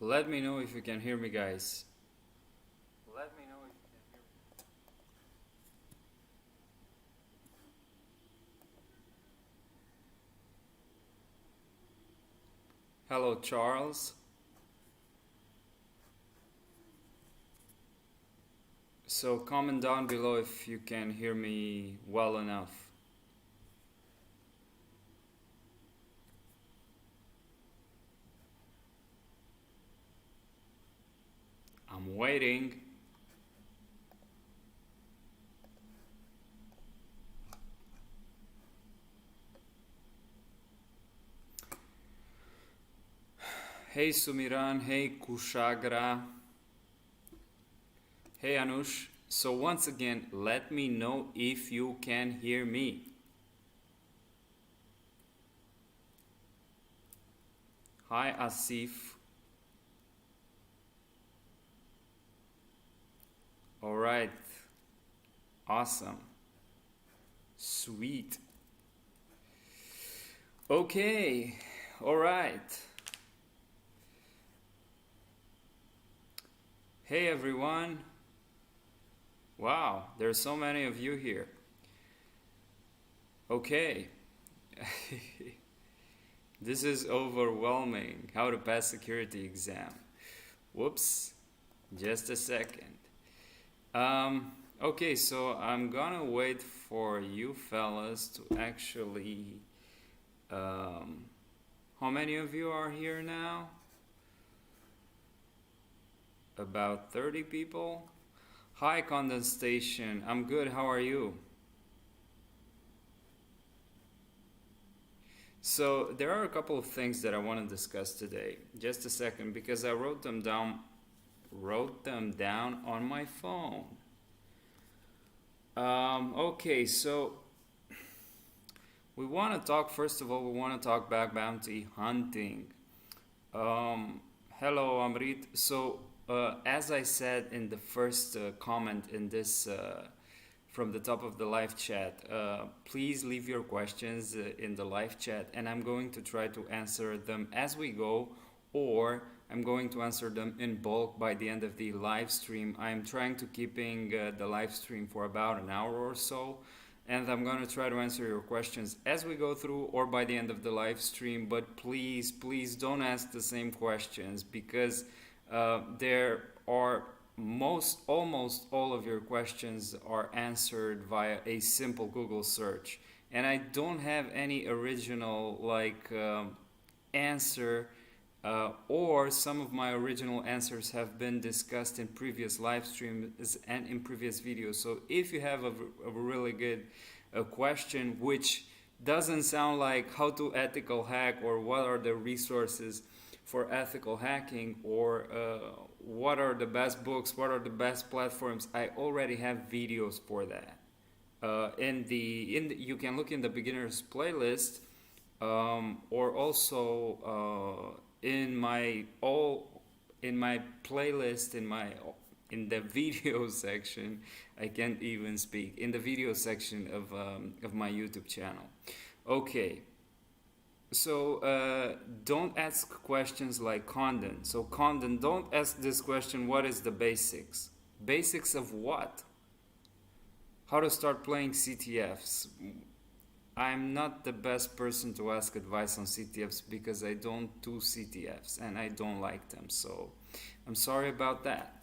Let me know if you can hear me, guys. Let me know if you can hear me. Hello, Charles. So comment down below if you can hear me well enough. I'm waiting. Hey Sumiran, hey Kushagra, hey Anush. So once again, let me know if you can hear me. Hi Asif. Alright, awesome. Sweet. Okay, alright. Hey everyone. Wow, there's so many of you here. Okay. This is overwhelming. How to pass security exam. Whoops. Just a second. Okay, so I'm gonna wait for you fellas to actually. How many of you are here now? About 30 people. Hi, Condensation. I'm good. How are you? So there are a couple of things that I want to discuss today. Just a second, because I wrote them down on my phone. Okay, so we want to talk, first of all, we want to talk back bounty hunting. Hello, Amrit. So, as I said in the first comment in this from the top of the live chat, please leave your questions in the live chat, and I'm going to try to answer them as we go, or I'm going to answer them in bulk by the end of the live stream. I'm trying to keeping the live stream for about an hour or so, and I'm going to try to answer your questions as we go through or by the end of the live stream. But please don't ask the same questions, because there are almost all of your questions are answered via a simple Google search, and I don't have any original answer, or some of my original answers have been discussed in previous live streams and in previous videos. So if you have a really good question which doesn't sound like how to ethical hack, or what are the resources for ethical hacking, or what are the best books, what are the best platforms, I already have videos for that. You can look in the beginners playlist, or also in my playlist in the video section. I can't even speak. In the video section of my YouTube channel. Okay. So don't ask questions like Condon. So Condon, don't ask this question, what is the basics? Basics of what? How to start playing CTFs. I'm not the best person to ask advice on CTFs, because I don't do CTFs and I don't like them. So I'm sorry about that.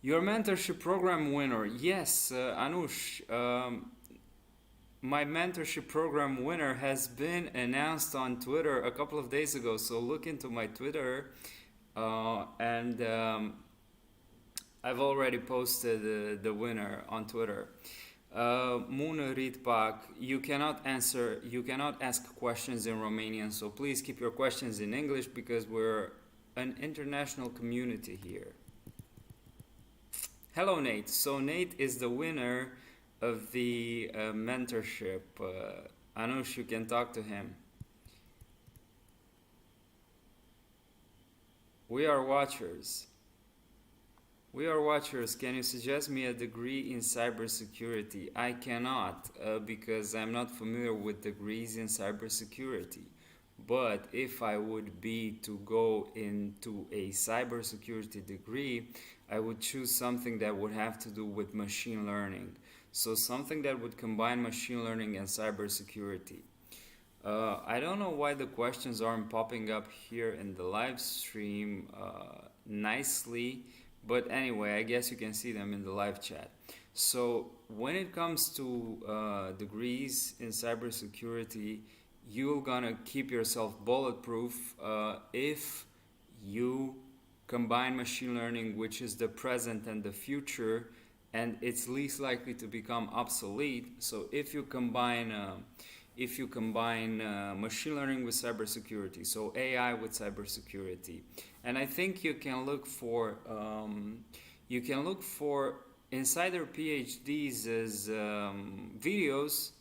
Your mentorship program winner. Yes, Anush. My mentorship program winner has been announced on Twitter a couple of days ago. So look into my Twitter, and I've already posted the winner on Twitter. Muna Ritpak, you cannot ask questions in Romanian, so please keep your questions in English, because we're an international community here. Hello, Nate. So Nate is the winner of the mentorship. Anush, you can talk to him. We are watchers. We are watchers. Can you suggest me a degree in cybersecurity? I cannot, because I'm not familiar with degrees in cybersecurity. But if I would be to go into a cybersecurity degree, I would choose something that would have to do with machine learning. So something that would combine machine learning and cybersecurity. I don't know why the questions aren't popping up here in the live stream nicely, but anyway, I guess you can see them in the live chat. So when it comes to degrees in cybersecurity, you're gonna keep yourself bulletproof if you combine machine learning, which is the present and the future, and it's least likely to become obsolete. So if you combine machine learning with cybersecurity, so AI with cybersecurity, and I think you can look for insider PhDs as videos,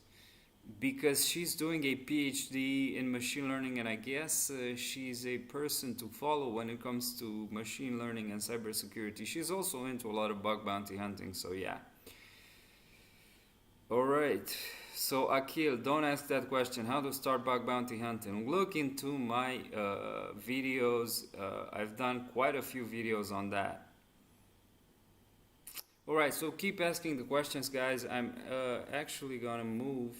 because she's doing a PhD in machine learning, and I guess she's a person to follow when it comes to machine learning and cybersecurity. She's also into a lot of bug bounty hunting, so yeah. Alright, so Akil, don't ask that question. How to start bug bounty hunting? Look into my videos. I've done quite a few videos on that. Alright, so keep asking the questions, guys. I'm actually gonna move.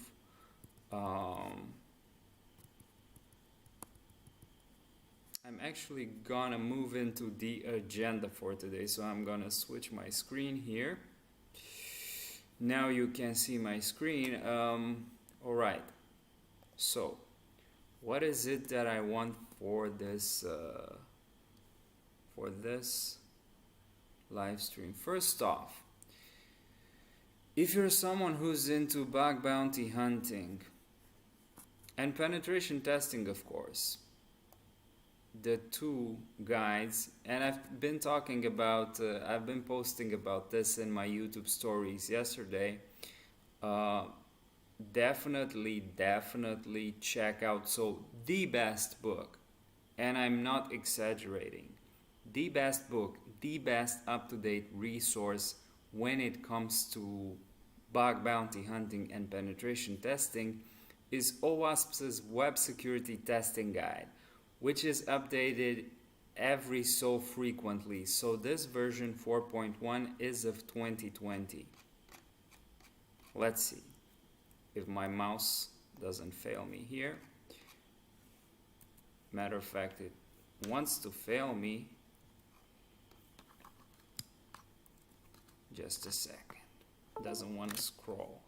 I'm actually gonna move into the agenda for today, so I'm gonna switch my screen here. Now you can see my screen. Alright, so what is it that I want for this live stream? First off, if you're someone who's into bug bounty hunting and penetration testing, of course, the two guides, and I've been talking about, I've been posting about this in my YouTube stories yesterday. Definitely check out. So the best book, and I'm not exaggerating, the best book, the best up-to-date resource when it comes to bug bounty hunting and penetration testing is OWASP's Web Security Testing Guide, which is updated every so frequently. So this version 4.1 is of 2020. Let's see if my mouse doesn't fail me here. Matter of fact, it wants to fail me. Just a second. Doesn't want to scroll.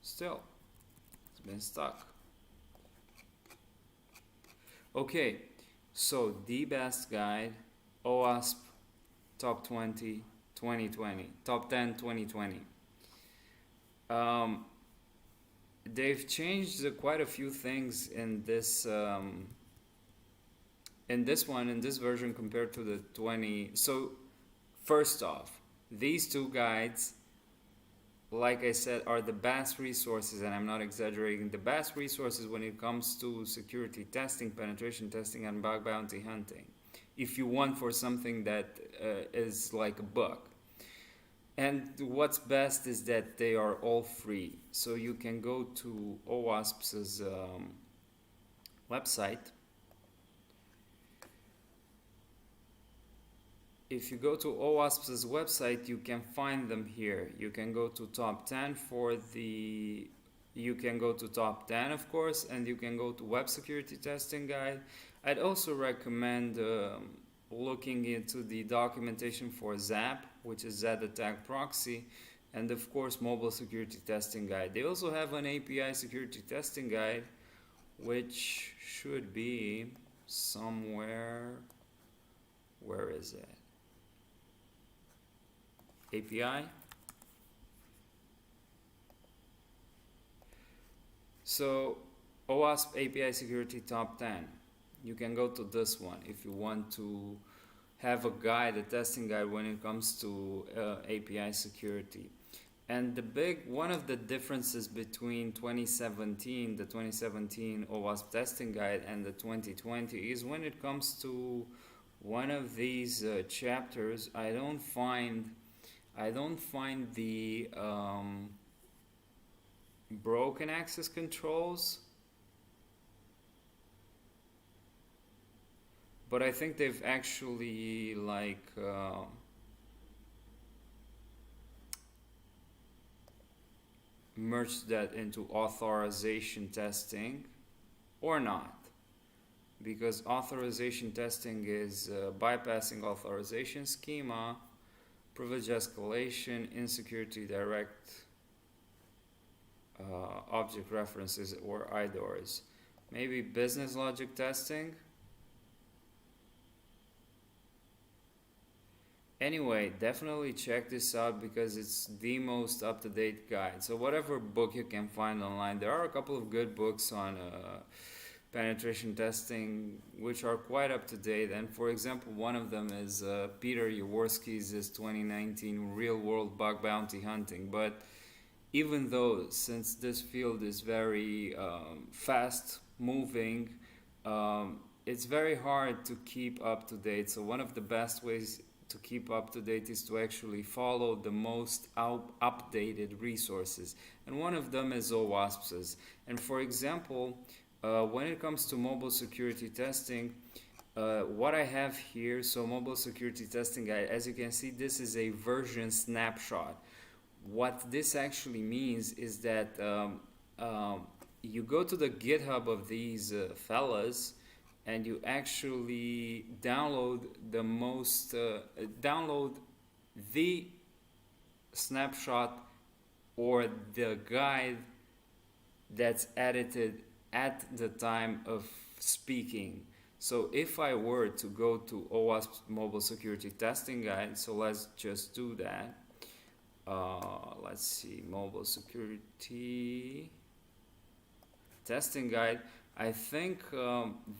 Still, it's been stuck. Okay, so the best guide, OWASP Top 20 2020, Top 10 2020. They've changed quite a few things in this version compared to the 20. So first off, these two guides, like I said, are the best resources, and I'm not exaggerating, the best resources when it comes to security testing, penetration testing, and bug bounty hunting, if you want for something that is like a book. And what's best is that they are all free, so you can go to OWASP's website. If you go to OWASP's website, you can find them here. You can go to top 10 you can go to top 10, of course, and you can go to Web Security Testing Guide. I'd also recommend looking into the documentation for ZAP, which is Z Attack Proxy, and of course Mobile Security Testing Guide. They also have an API Security Testing Guide, which should be somewhere. Where is it? API. So OWASP API Security Top 10. You can go to this one if you want to have a guide, a testing guide when it comes to API security. And one of the differences between the 2017 OWASP testing guide and the 2020 is when it comes to one of these chapters, I don't find the broken access controls, but I think they've actually merged that into authorization testing, or not, because authorization testing is bypassing authorization schema, privilege escalation, insecurity direct object references, or IDORs. Maybe business logic testing. Anyway, definitely check this out because it's the most up-to-date guide. So whatever book you can find online, there are a couple of good books on penetration testing which are quite up-to-date. And for example, one of them is Peter Jaworski's 2019 Real-World Bug Bounty Hunting. But even though, since this field is very fast-moving, it's very hard to keep up-to-date. So one of the best ways to keep up to date is to actually follow the most updated resources, and one of them is OWASP's. And for example, when it comes to mobile security testing, what I have here, so mobile security testing guide, as you can see, this is a version snapshot. What this actually means is that you go to the GitHub of these fellas, and you actually download the snapshot or the guide that's edited at the time of speaking. So if I were to go to OWASP Mobile Security Testing Guide, so let's just do that. Let's see, Mobile Security Testing Guide. I think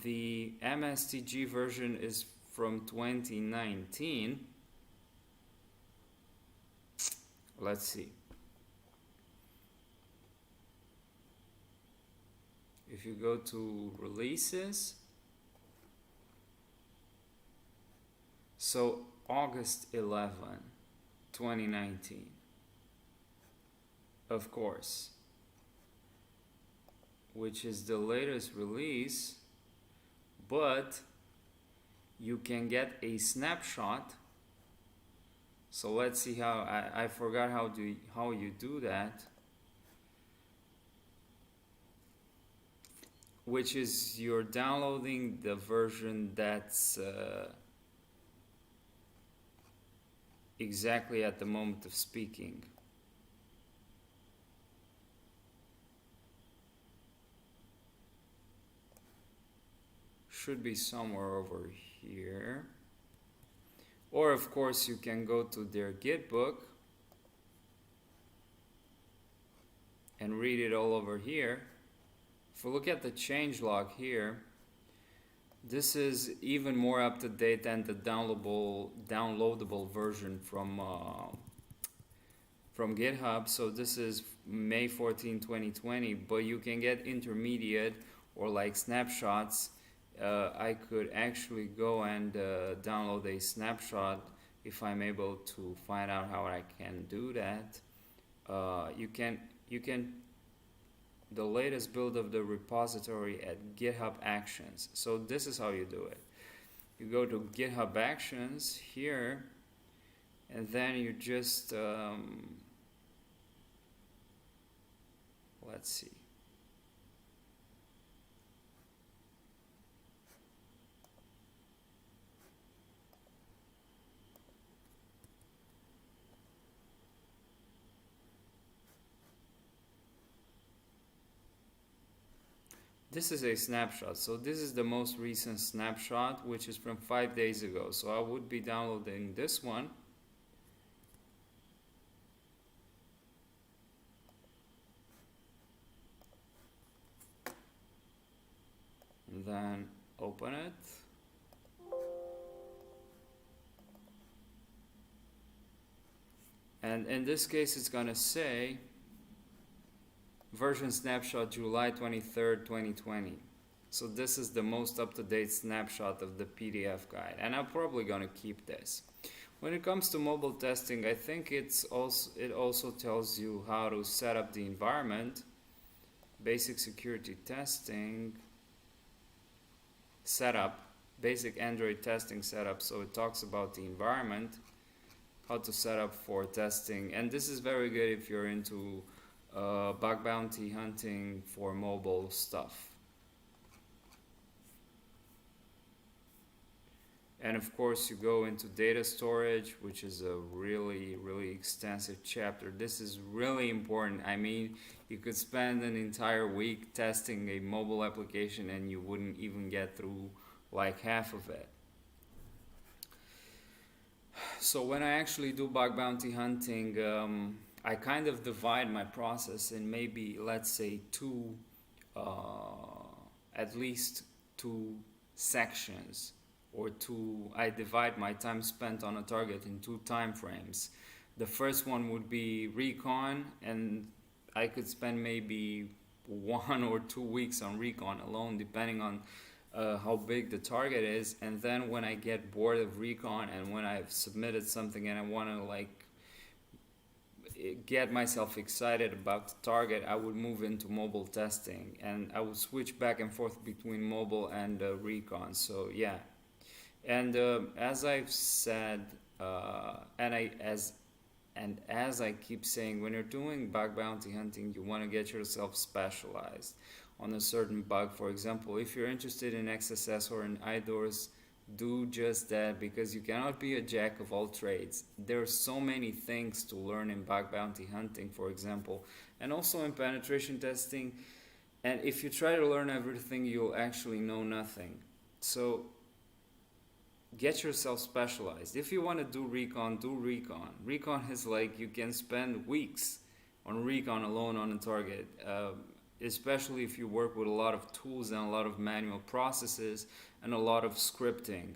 the MSTG version is from 2019. Let's see. If you go to releases, so August 11, 2019, of course, which is the latest release, but you can get a snapshot. So let's see how I forgot how you do that, which is you're downloading the version that's exactly at the moment of speaking. Should be somewhere over here. Or of course you can go to their Git book and read it all over here. If we look at the changelog here, this is even more up to date than the downloadable version from GitHub. So this is May 14, 2020, but you can get intermediate or like snapshots. I could actually go and download a snapshot if I'm able to find out how I can do that. You can the latest build of the repository at GitHub Actions. So this is how you do it. You go to GitHub Actions here, and then you just let's see. This is a snapshot, so this is the most recent snapshot, which is from 5 days ago. So I would be downloading this one. And then open it. And in this case, it's gonna say version snapshot July 23rd, 2020. So this is the most up-to-date snapshot of the PDF guide, and I'm probably gonna keep this. When it comes to mobile testing, I think it also tells you how to set up the environment. basic security testing setup, basic Android testing setup. So it talks about the environment, how to set up for testing, and this is very good if you're into bug bounty hunting for mobile stuff. And of course you go into data storage, which is a really extensive chapter. This is really important. I mean, you could spend an entire week testing a mobile application and you wouldn't even get through like half of it. So when I actually do bug bounty hunting, I kind of divide my process in maybe, let's say, at least two sections, or I divide my time spent on a target in 2 time frames. The first one would be recon, and I could spend maybe 1 or 2 weeks on recon alone, depending on how big the target is. And then when I get bored of recon and when I've submitted something and I want to like get myself excited about the target, I would move into mobile testing, and I would switch back and forth between mobile and recon. So yeah. And as I've said, as I keep saying, when you're doing bug bounty hunting, you want to get yourself specialized on a certain bug. For example, if you're interested in XSS or in IDORs, do just that, because you cannot be a jack of all trades. There are so many things to learn in bug bounty hunting, for example, and also in penetration testing. And if you try to learn everything, you'll actually know nothing. So get yourself specialized. If you want to do recon, do recon. Recon is like, you can spend weeks on recon alone on a target, especially if you work with a lot of tools and a lot of manual processes and a lot of scripting.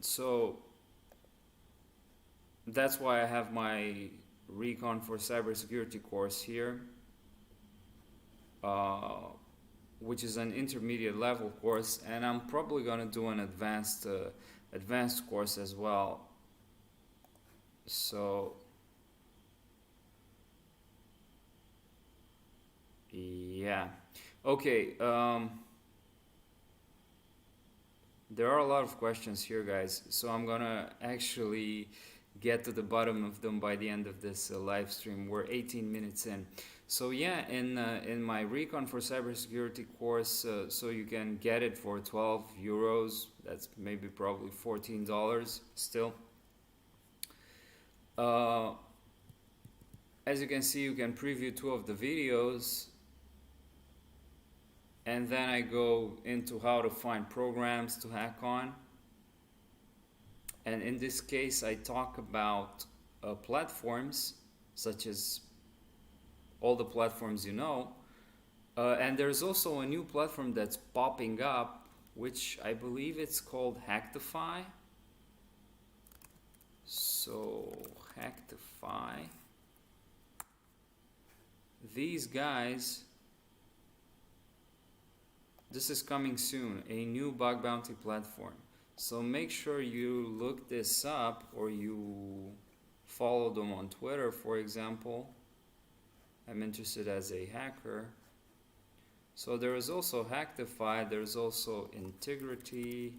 So that's why I have my recon for cybersecurity course here, which is an intermediate level course, and I'm probably gonna do an advanced course as well. So yeah, okay. There are a lot of questions here, guys, so I'm gonna actually get to the bottom of them by the end of this live stream. We're 18 minutes in. So yeah, in my recon for cybersecurity course, so you can get it for 12 euros. That's maybe probably $14 still. As you can see, you can preview 2 of the videos, and then I go into how to find programs to hack on. And in this case, I talk about platforms such as all the platforms you know. And there's also a new platform that's popping up, which I believe it's called Hacktify. So Hacktify. These guys, this is coming soon, a new bug bounty platform. So make sure you look this up, or you follow them on Twitter, for example. I'm interested as a hacker. So there is also Hacktify, there's also Integrity,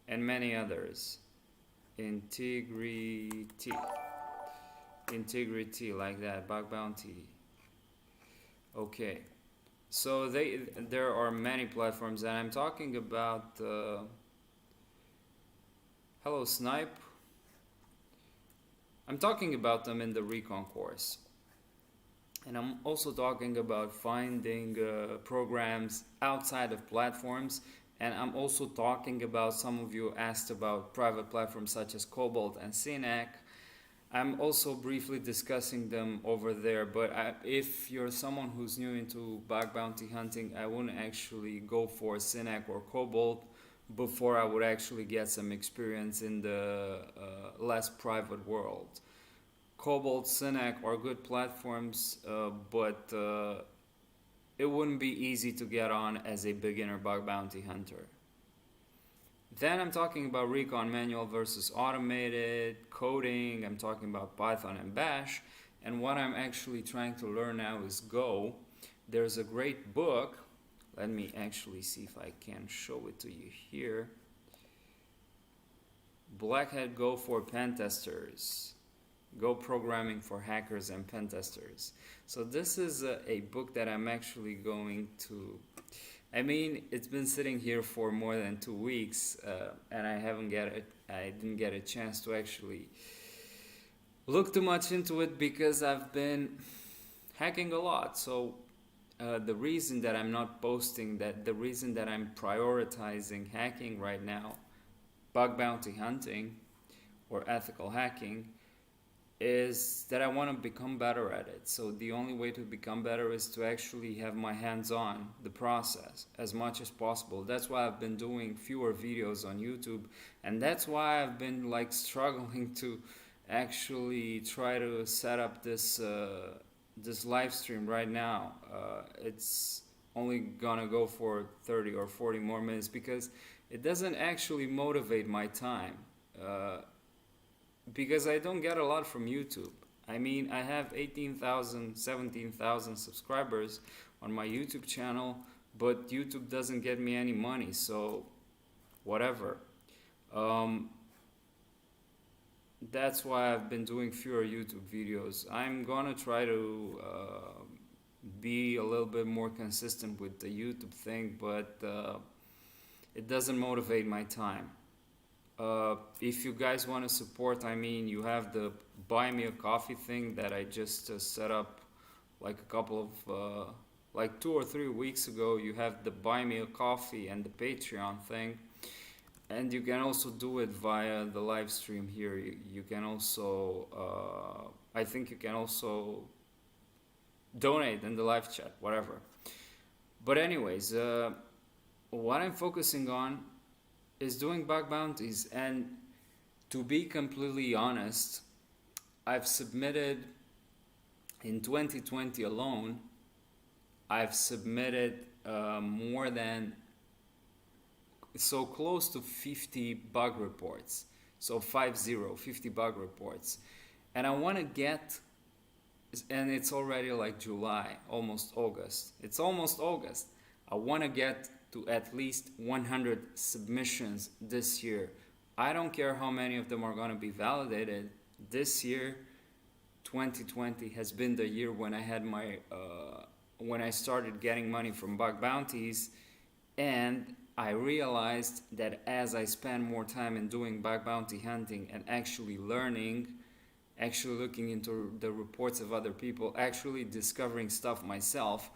and many others. Integrity, like that, bug bounty. Okay, so there are many platforms, and I'm talking about hello Snipe. I'm talking about them in the recon course, and I'm also talking about finding programs outside of platforms, and I'm also talking about, some of you asked about private platforms such as Cobalt and Synac. I'm also briefly discussing them over there, but if you're someone who's new into bug bounty hunting, I wouldn't actually go for Synac or Cobalt before I would actually get some experience in the less private world. Cobalt, Synac are good platforms, but it wouldn't be easy to get on as a beginner bug bounty hunter. Then I'm talking about recon manual versus automated, coding, I'm talking about Python and Bash, And what I'm actually trying to learn now is Go. There's a great book. Let me actually see if I can show it to you here. Black Hat Go for pen testers. Go programming for hackers and pen testers. So this is a book that I'm actually going to. I mean, it's been sitting here for more than 2 weeks, and I didn't get a chance to actually look too much into it because I've been hacking a lot. So the reason that I'm not posting that, the reason that I'm prioritizing hacking right now, bug bounty hunting or ethical hacking, is that I want to become better at it. So the only way to become better is to actually have my hands on the process as much as possible. That's why I've been doing fewer videos on YouTube, and that's why I've been like struggling to actually try to set up this this live stream right now. It's only gonna go for 30 or 40 more minutes because it doesn't actually motivate my time. Because I don't get a lot from YouTube. I mean, I have 18,000, 17,000 subscribers on my YouTube channel, but YouTube doesn't get me any money, so whatever. That's why I've been doing fewer YouTube videos. I'm gonna try to be a little bit more consistent with the YouTube thing, but it doesn't motivate my time. If you guys want to support, I mean, you have the buy me a coffee thing that I just set up like a couple of like 2 or 3 weeks ago. You have the buy me a coffee and the Patreon thing, and you can also do it via the live stream here. You can also I think you can also donate in the live chat, whatever. But anyways, what I'm focusing on is doing bug bounties, and to be completely honest, I've submitted in 2020 alone, I've submitted more than so close to 50 bug reports, so 50 bug reports, and I want to get, and it's already like July, almost August, I want to get to at least 100 submissions this year. I don't care how many of them are going to be validated. This year, 2020, has been the year when I had my when I started getting money from bug bounties, and I realized that as I spend more time in doing bug bounty hunting and actually learning, actually looking into the reports of other people, actually discovering stuff myself,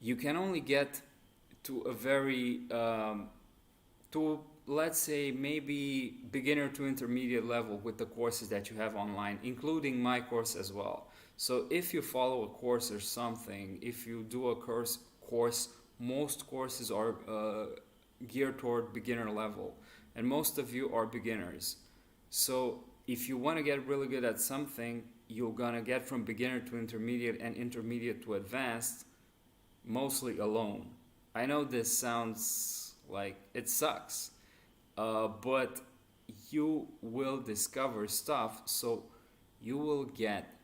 you can only get to a very to, let's say, maybe beginner to intermediate level with the courses that you have online, including my course as well. So if you follow a course or something, if you do a course, most courses are geared toward beginner level, and most of you are beginners. So if you want to get really good at something, you're gonna get from beginner to intermediate and intermediate to advanced mostly alone. I know this sounds like it sucks, but you will discover stuff, so you will get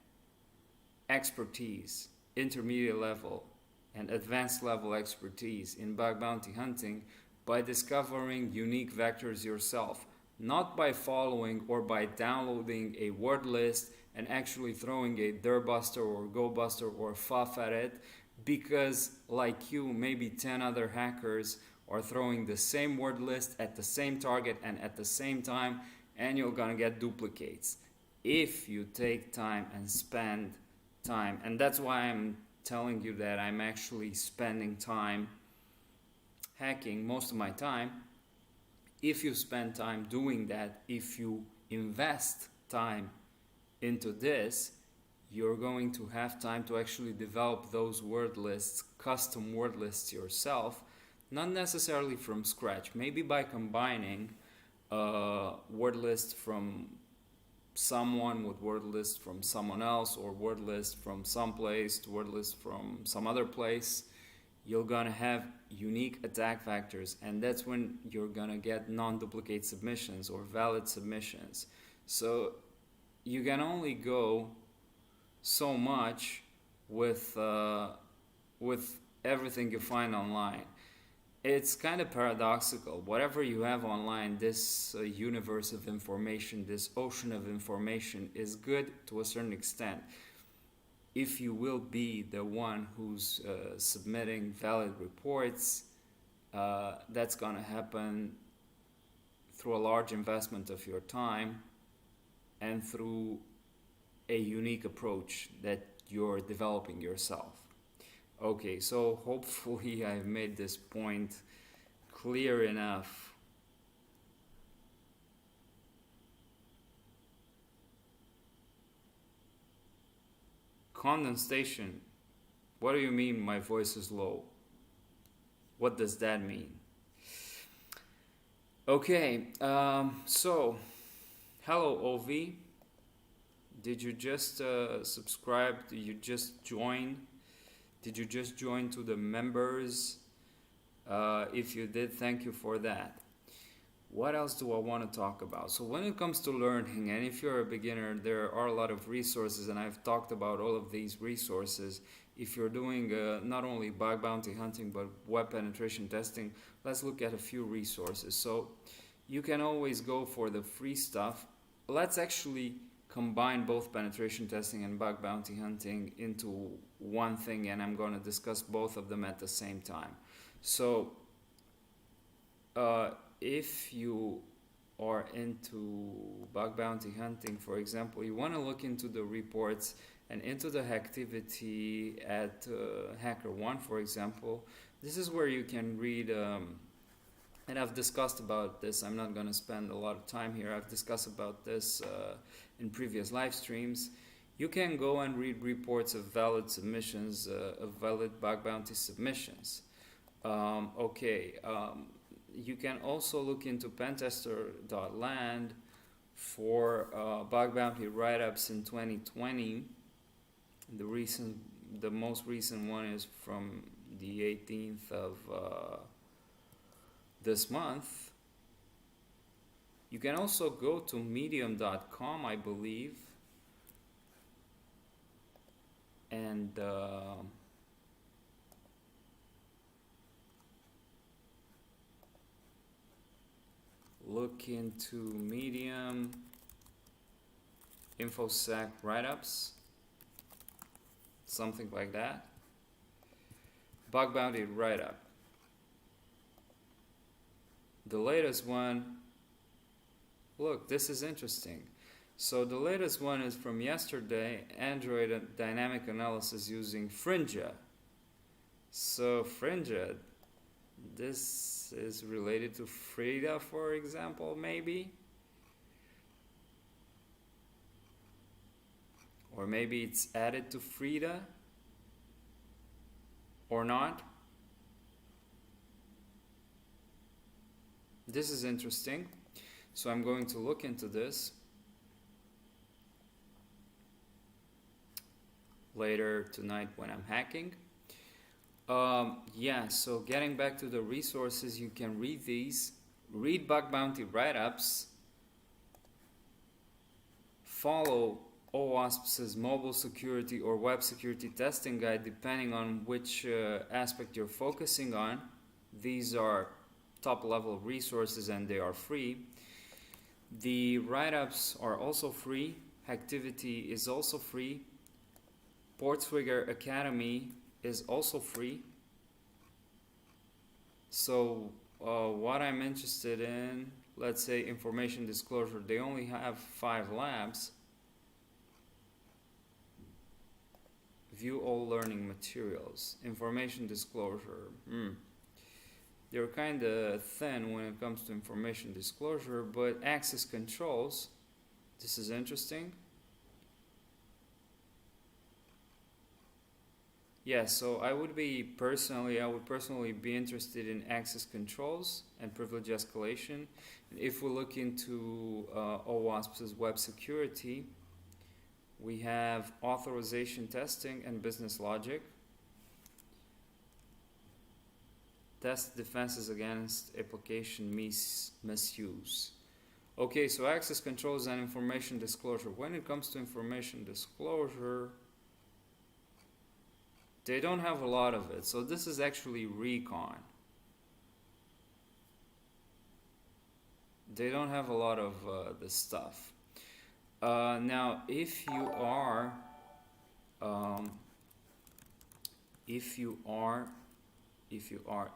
expertise, intermediate level and advanced level expertise in bug bounty hunting by discovering unique vectors yourself, not by following or by downloading a word list and actually throwing a dirbuster or gobuster or fuff at it, because like you, maybe 10 other hackers are throwing the same word list at the same target and at the same time, and you're gonna get duplicates if you take time and spend time. And that's why I'm telling you that I'm actually spending time hacking most of my time. If you spend time doing that, if you invest time into this, you're going to have time to actually develop those word lists, custom word lists yourself, not necessarily from scratch, maybe by combining word list from someone with word list from someone else, or word list from some place to word list from some other place. You're gonna have unique attack vectors, and that's when you're gonna get non-duplicate submissions or valid submissions. So you can only go so much with everything you find online. It's kind of paradoxical. Whatever you have online, this universe of information, this ocean of information, is good to a certain extent. If you will be the one who's submitting valid reports, that's going to happen through a large investment of your time and through a unique approach that you're developing yourself. Okay, so hopefully I've made this point clear enough. Condensation. What do you mean my voice is low? What does that mean? Okay, so hello OV. Did you just subscribe? Did you just join? Did you just join to the members? If you did, thank you for that. What else do I want to talk about? So when it comes to learning, and if you're a beginner, there are a lot of resources, and I've talked about all of these resources. If you're doing not only bug bounty hunting, but web penetration testing, let's look at a few resources. So you can always go for the free stuff. Let's actually combine both penetration testing and bug bounty hunting into one thing, and I'm going to discuss both of them at the same time. So if you are into bug bounty hunting, for example, you want to look into the reports and into the activity at HackerOne, for example. This is where you can read, and I've discussed about this. I'm not going to spend a lot of time here. I've discussed about this in previous live streams. You can go and read reports of valid submissions, of valid bug bounty submissions. You can also look into pentester.land for bug bounty write-ups in 2020. The most recent one is from the 18th of this month. You can also go to medium.com, I believe, and look into Medium InfoSec write-ups, something like that. Bug bounty write-up. The latest one, look, this is interesting. So the latest one is from yesterday, Android dynamic analysis using Frinja. So Frinja, this is related to Frida, for example, maybe? Or maybe it's added to Frida? Or not? This is interesting. So I'm going to look into this later tonight when I'm hacking. So getting back to the resources, you can read these. Read bug bounty write-ups. Follow OWASP's mobile security or web security testing guide, depending on which aspect you're focusing on. These are top-level resources and they are free. The write-ups are also free. Activity is also free. Portswigger Academy is also free. So what I'm interested in, let's say information disclosure, they only have 5 labs. View all learning materials. Information disclosure. They're kind of thin when it comes to information disclosure, but access controls, this is interesting. Yeah, so I would personally be interested in access controls and privilege escalation. And if we look into OWASP's web security, we have authorization testing and business logic. Test defenses against application misuse. Okay, so access controls and information disclosure. When it comes to information disclosure, they don't have a lot of it. So this is actually recon. They don't have a lot of this stuff. Now, if you are, um, if you are, if you are,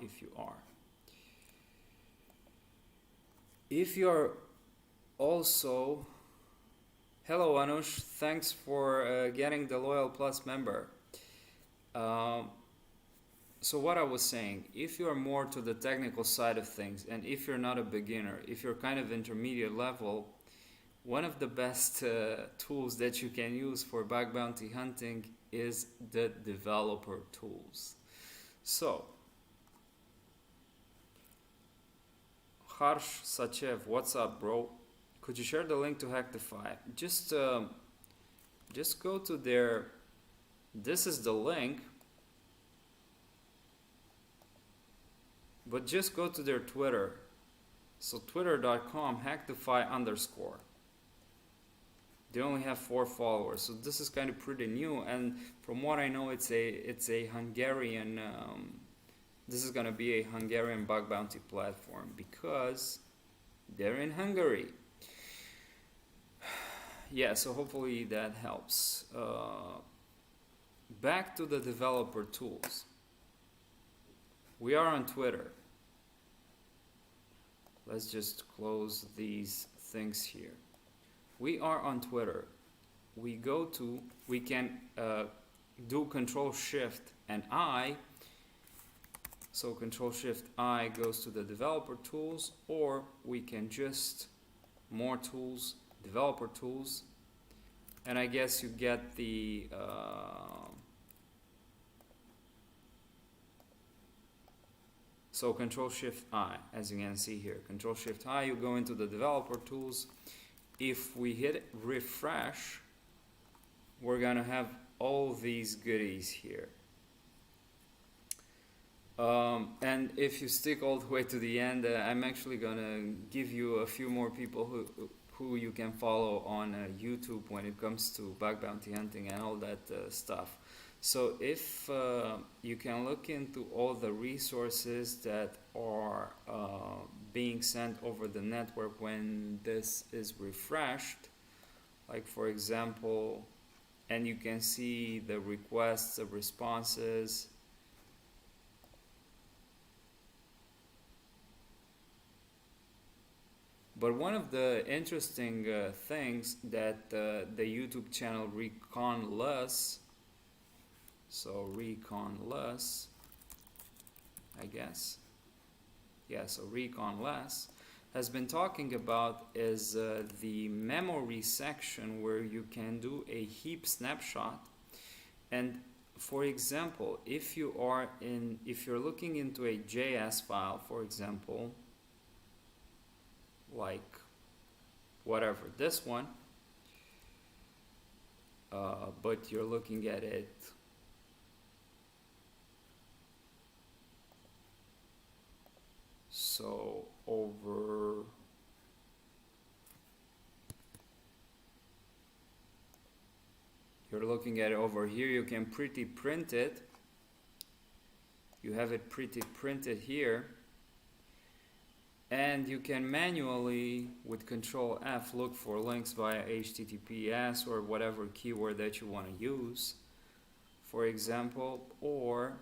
if you are also, hello Anush, thanks for getting the Loyal Plus member. So what I was saying, if you're more to the technical side of things, and if you're not a beginner, if you're kind of intermediate level, one of the best tools that you can use for bug bounty hunting is the developer tools. So, Harsh Sachev, what's up, bro? Could you share the link to Hacktify? Just go to their, this is the link, but just go to their Twitter. So twitter.com hacktify_. They only have 4 followers, so this is kind of pretty new. And from what I know, it's a Hungarian. This is gonna be a Hungarian bug bounty platform because they're in Hungary. Yeah, so hopefully that helps. Back to the developer tools. We are on Twitter. Let's just close these things here. We are on Twitter. We can do Control-Shift-I. So Control-Shift-I goes to the developer tools, or we can just more tools, developer tools, and I guess you get the so Control-Shift-I, as you can see here. Control-Shift-I, you go into the developer tools. If we hit refresh, we're gonna have all these goodies here. And if you stick all the way to the end, I'm actually gonna give you a few more people who you can follow on YouTube when it comes to bug bounty hunting and all that stuff. So if you can look into all the resources that are being sent over the network when this is refreshed, like for example, and you can see the requests, the responses. But one of the interesting things that the YouTube channel Reconless, so Reconless, I guess, yeah, so Reconless has been talking about is the memory section where you can do a heap snapshot. And for example, if you're looking into a JS file, for example, like whatever, this one, but you're looking at it so over you're looking at it over here, you can pretty print it. You have it pretty printed here. And you can manually, with Control F, look for links via HTTPS or whatever keyword that you want to use, for example. Or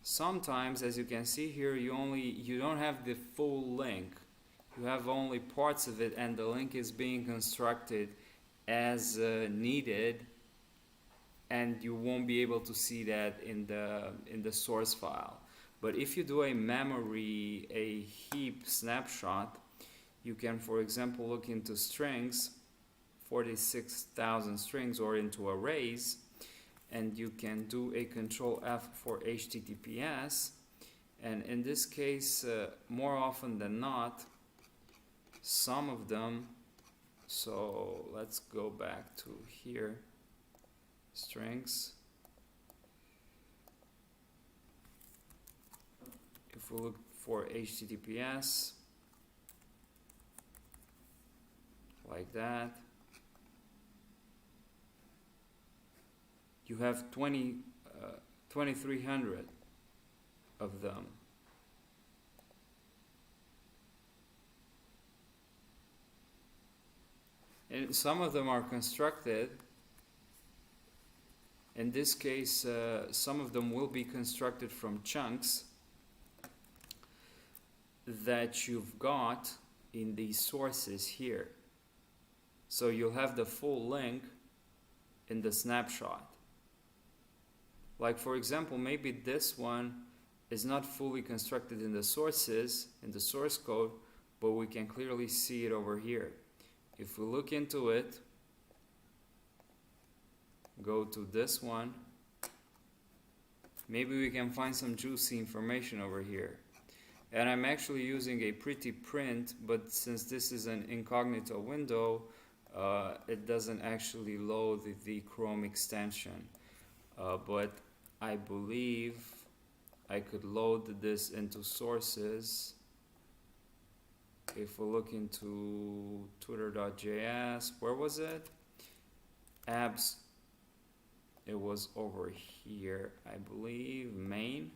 sometimes, as you can see here, you don't have the full link. You have only parts of it, and the link is being constructed as needed, and you won't be able to see that in the source file. But if you do a heap snapshot, you can, for example, look into strings, 46,000 strings, or into arrays, and you can do a Control F for HTTPS. And in this case, more often than not, some of them, so let's go back to here, strings. If we look for HTTPS, like that, you have 20 2,300 of them. And some of them are constructed. In this case, some of them will be constructed from chunks that you've got in these sources here. So you'll have the full link in the snapshot. Like for example, maybe this one is not fully constructed in the sources, in the source code, but we can clearly see it over here. If we look into it, go to this one, maybe we can find some juicy information over here. And I'm actually using a pretty print, but since this is an incognito window, it doesn't actually load the Chrome extension. But I believe I could load this into sources. If we look into twitter.js, where was it? Apps, it was over here, I believe, main.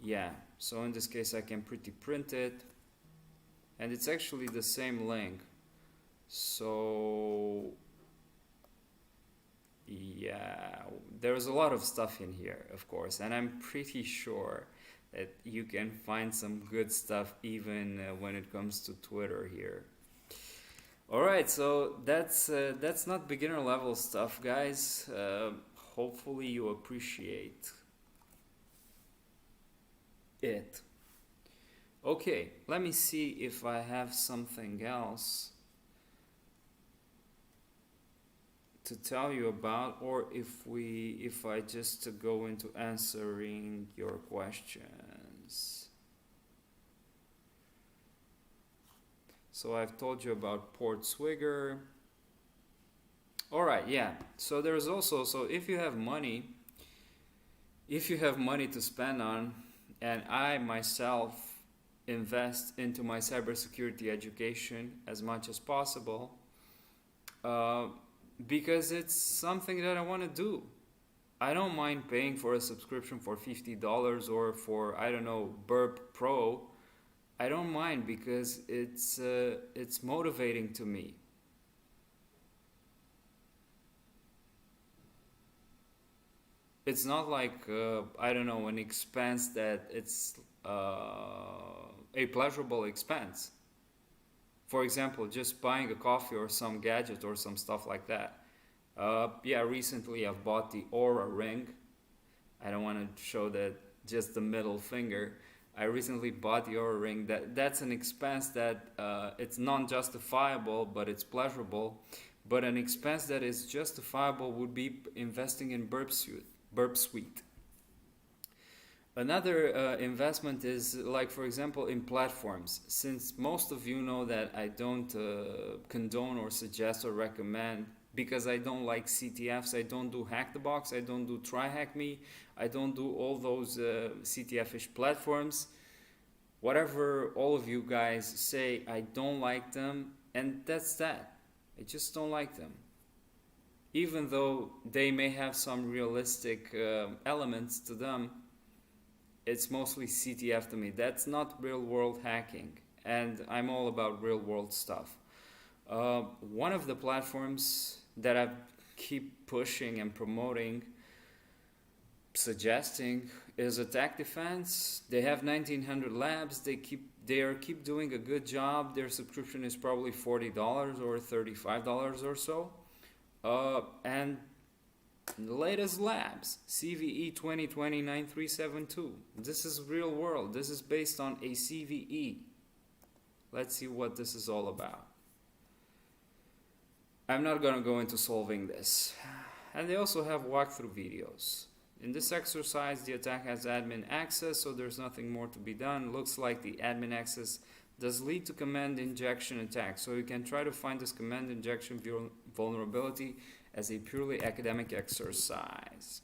Yeah, so in this case I can pretty print it, and it's actually the same link. So yeah, there's a lot of stuff in here, of course, and I'm pretty sure that you can find some good stuff even when it comes to Twitter here. Alright, so that's not beginner level stuff, guys. Hopefully you appreciate it. Okay, let me see if I have something else to tell you about, or if I just go into answering your questions. So I've told you about Port Swigger. All right, yeah. So there's also, so if you have money to spend on, and I myself invest into my cybersecurity education as much as possible, because it's something that I want to do. I don't mind paying for a subscription for $50 or for, I don't know, Burp Pro. I don't mind because it's motivating to me. It's not like, I don't know, an expense that it's a pleasurable expense. For example, just buying a coffee or some gadget or some stuff like that. Yeah, recently I've bought the Aura ring. I don't want to show that just the middle finger. I recently bought the Aura ring. That's an expense that it's non-justifiable, but it's pleasurable. But an expense that is justifiable would be investing in Burp Suite. Another investment is, like, for example, in platforms. Since most of you know that I don't condone or suggest or recommend, because I don't like CTFs, I don't do Hack the Box, I don't do Try Hack Me, I don't do all those CTF-ish platforms. Whatever all of you guys say, I don't like them, and that's that. I just don't like them. Even though they may have some realistic elements to them, it's mostly CTF to me. That's not real world hacking, and I'm all about real world stuff. One of the platforms that I keep pushing and promoting, suggesting, is Attack Defense. They have 1900 labs. They keep doing a good job. Their subscription is probably $40 or $35 or so. And the latest labs, CVE 2020-9372. This is real world. This is based on a CVE. Let's see what this is all about. I'm not going to go into solving this. And they also have walkthrough videos. In this exercise, the attack has admin access, so there's nothing more to be done. Looks like the admin access does lead to command injection attack. So you can try to find this command injection vulnerability as a purely academic exercise.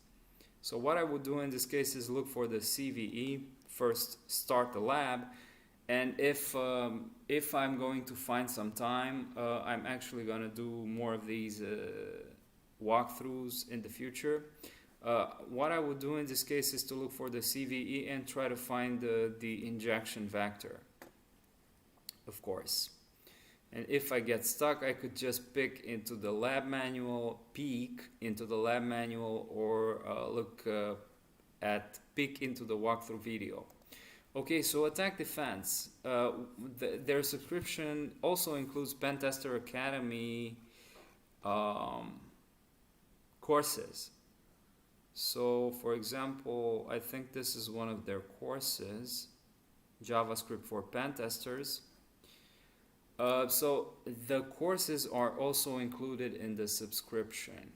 So what I would do in this case is look for the CVE, first start the lab, and if I'm going to find some time, I'm actually going to do more of these walkthroughs in the future. What I would do in this case is to look for the CVE and try to find the injection vector, of course. And if I get stuck, I could just peek into the lab manual, or peek into the walkthrough video. Okay, so Attack Defense. Their subscription also includes Pentester Academy courses. So, for example, I think this is one of their courses, JavaScript for Pentesters. So the courses are also included in the subscription.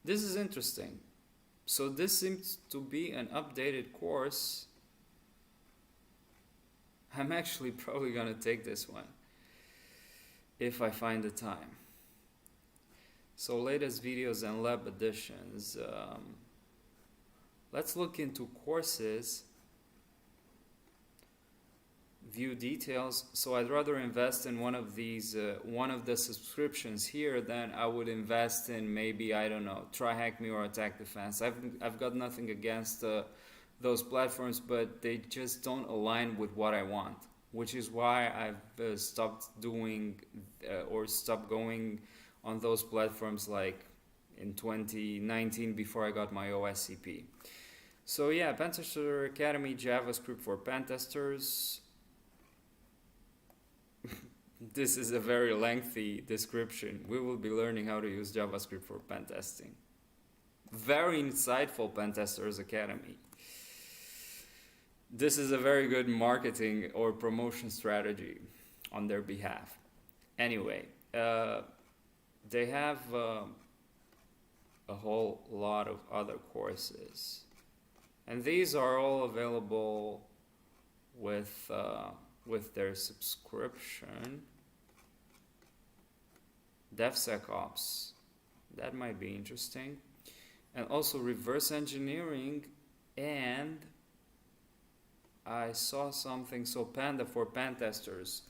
This is interesting. So this seems to be an updated course. I'm actually probably gonna take this one if I find the time. So latest videos and lab editions. Let's look into courses, view details. So I'd rather invest in one of these, one of the subscriptions here than I would invest in maybe, I don't know, Try Hack Me or Attack Defense. I've got nothing against those platforms, but they just don't align with what I want, which is why I've stopped doing or stopped going on those platforms like in 2019 before I got my Oscp. So yeah, Pentester Academy, JavaScript for Pentesters. This is a very lengthy description. We will be learning how to use JavaScript for pentesting. Very insightful, Pentesters Academy. This is a very good marketing or promotion strategy on their behalf. Anyway, they have a whole lot of other courses. And these are all available with their subscription. DevSecOps, that might be interesting. And also reverse engineering, and I saw something, so Panda for Pentesters.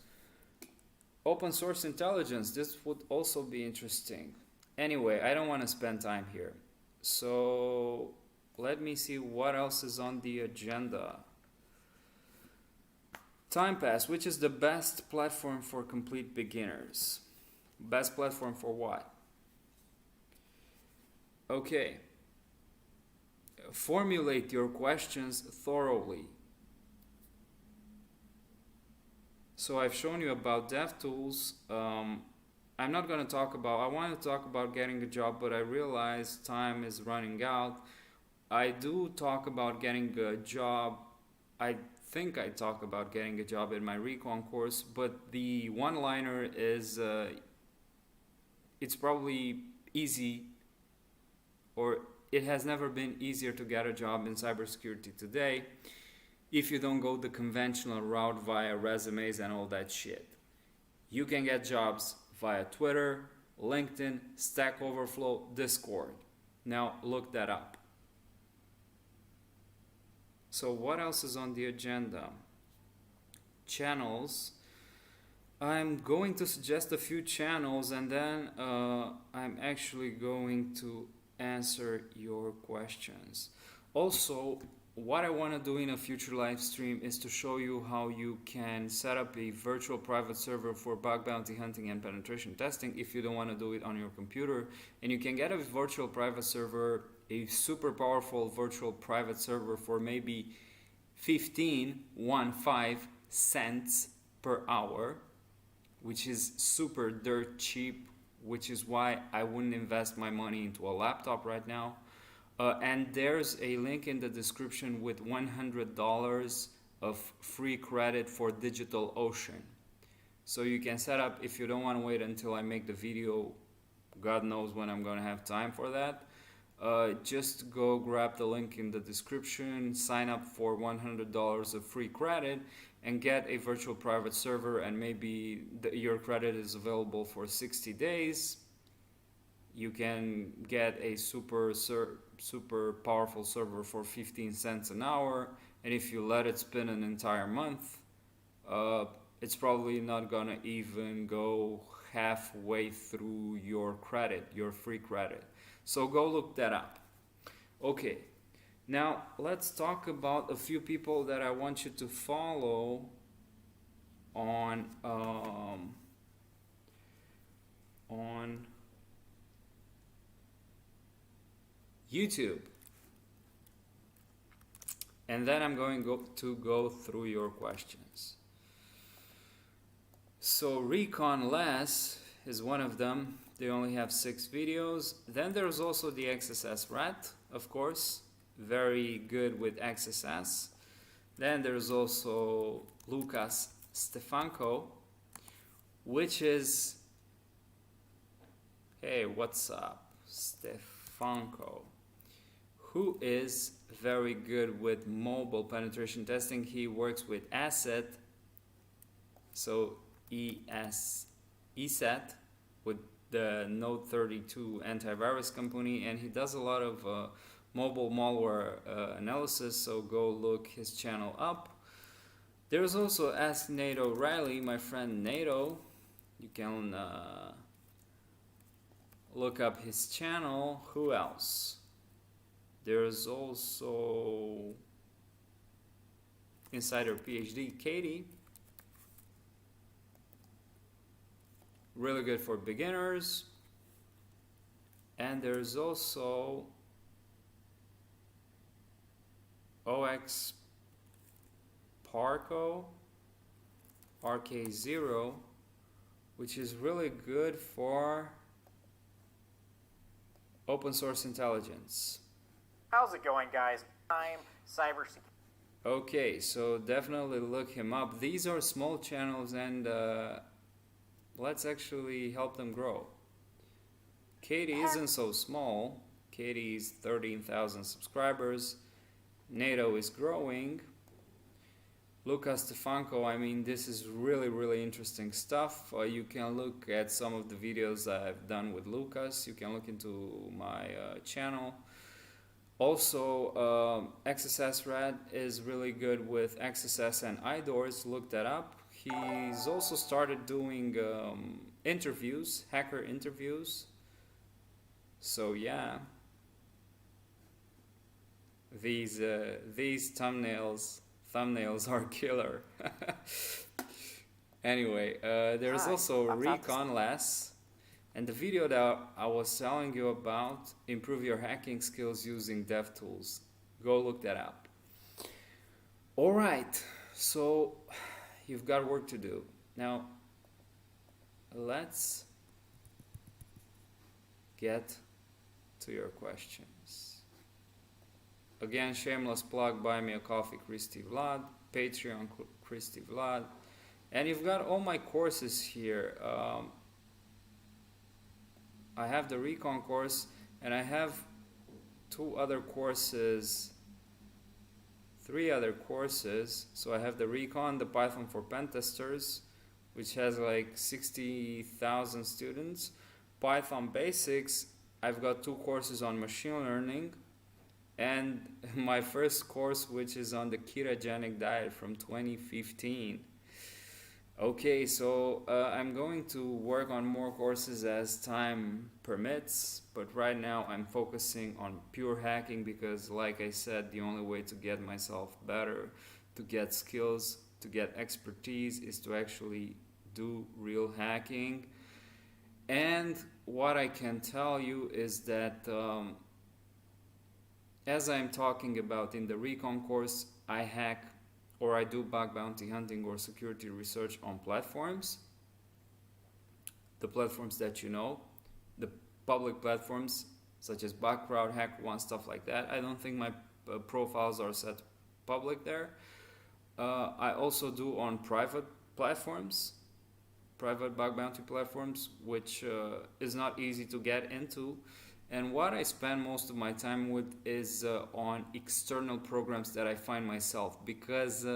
Open source intelligence, this would also be interesting. Anyway, I don't want to spend time here. So let me see what else is on the agenda. TimePass, which is the best platform for complete beginners? Best platform for what? Okay. Formulate your questions thoroughly. So I've shown you about DevTools. I'm not going to talk about, I want to talk about getting a job, but I realize time is running out. I do talk about getting a job. I think I talk about getting a job in my Recon course, but the one-liner is, it's probably easy, or it has never been easier to get a job in cybersecurity today if you don't go the conventional route via resumes and all that shit. You can get jobs via Twitter, LinkedIn, Stack Overflow, Discord. Now look that up. So what else is on the agenda? Channels. I'm going to suggest a few channels, and then I'm actually going to answer your questions. Also, what I want to do in a future live stream is to show you how you can set up a virtual private server for bug bounty hunting and penetration testing if you don't want to do it on your computer. And you can get a virtual private server, a super powerful virtual private server, for maybe 15 cents per hour, which is super dirt cheap, which is why I wouldn't invest my money into a laptop right now. And there's a link in the description with $100 of free credit for DigitalOcean. So you can set up, if you don't want to wait until I make the video, God knows when I'm going to have time for that. Just go grab the link in the description, sign up for $100 of free credit, and get a virtual private server, and maybe your credit is available for 60 days. You can get a super powerful server for 15 cents an hour, and if you let it spin an entire month, it's probably not gonna even go halfway through your credit, your free credit. So go look that up. Okay, now let's talk about a few people that I want you to follow on YouTube. And then I'm going to go through your questions. So Recon Less is one of them. They only have 6 videos. Then there's also the XSS Rat, of course, very good with XSS. Then there's also Lucas Stefanko, which is, hey, what's up, Stefanko, who is very good with mobile penetration testing. He works with Asset, so ESET, with the Node 32 antivirus company, and he does a lot of mobile malware analysis, so go look his channel up. There's also Ask NATO Riley, my friend NATO. You can look up his channel. Who else? There's also Insider PhD Katie, really good for beginners. And there's also OX Parco RK0, which is really good for open source intelligence. How's it going, guys? I'm cybersecurity. Okay, so definitely look him up. These are small channels, and let's actually help them grow. Katie isn't so small. Katie's 13,000 subscribers. NATO is growing. Lucas Stefanko, I mean, this is really interesting stuff. You can look at some of the videos I've done with Lucas. You can look into my channel. Also, XSS Rat is really good with XSS and iDoors. Look that up. He's also started doing interviews, hacker interviews. So yeah, these thumbnails are killer. Anyway, there's also Recon Less, and the video that I was telling you about, improve your hacking skills using DevTools. Go look that up. All right, so you've got work to do. Now, let's get to your questions. Again, shameless plug, buy me a coffee, Christy Vlad, Patreon, Christy Vlad. And you've got all my courses here. I have the Recon course, and I have 3 other courses. So I have the Recon, the Python for Pen Testers, which has like 60,000 students. Python Basics, I've got 2 courses on machine learning, and my first course, which is on the ketogenic diet from 2015. Okay, so I'm going to work on more courses as time permits, but right now I'm focusing on pure hacking because, like I said, the only way to get myself better, to get skills, to get expertise is to actually do real hacking. And what I can tell you is that as I'm talking about in the Recon course, I hack or I do bug bounty hunting or security research on platforms. The platforms that you know, the public platforms such as Bugcrowd, HackerOne, stuff like that. I don't think my profiles are set public there. I also do on private platforms, private bug bounty platforms, which is not easy to get into. And what I spend most of my time with is on external programs that I find myself, because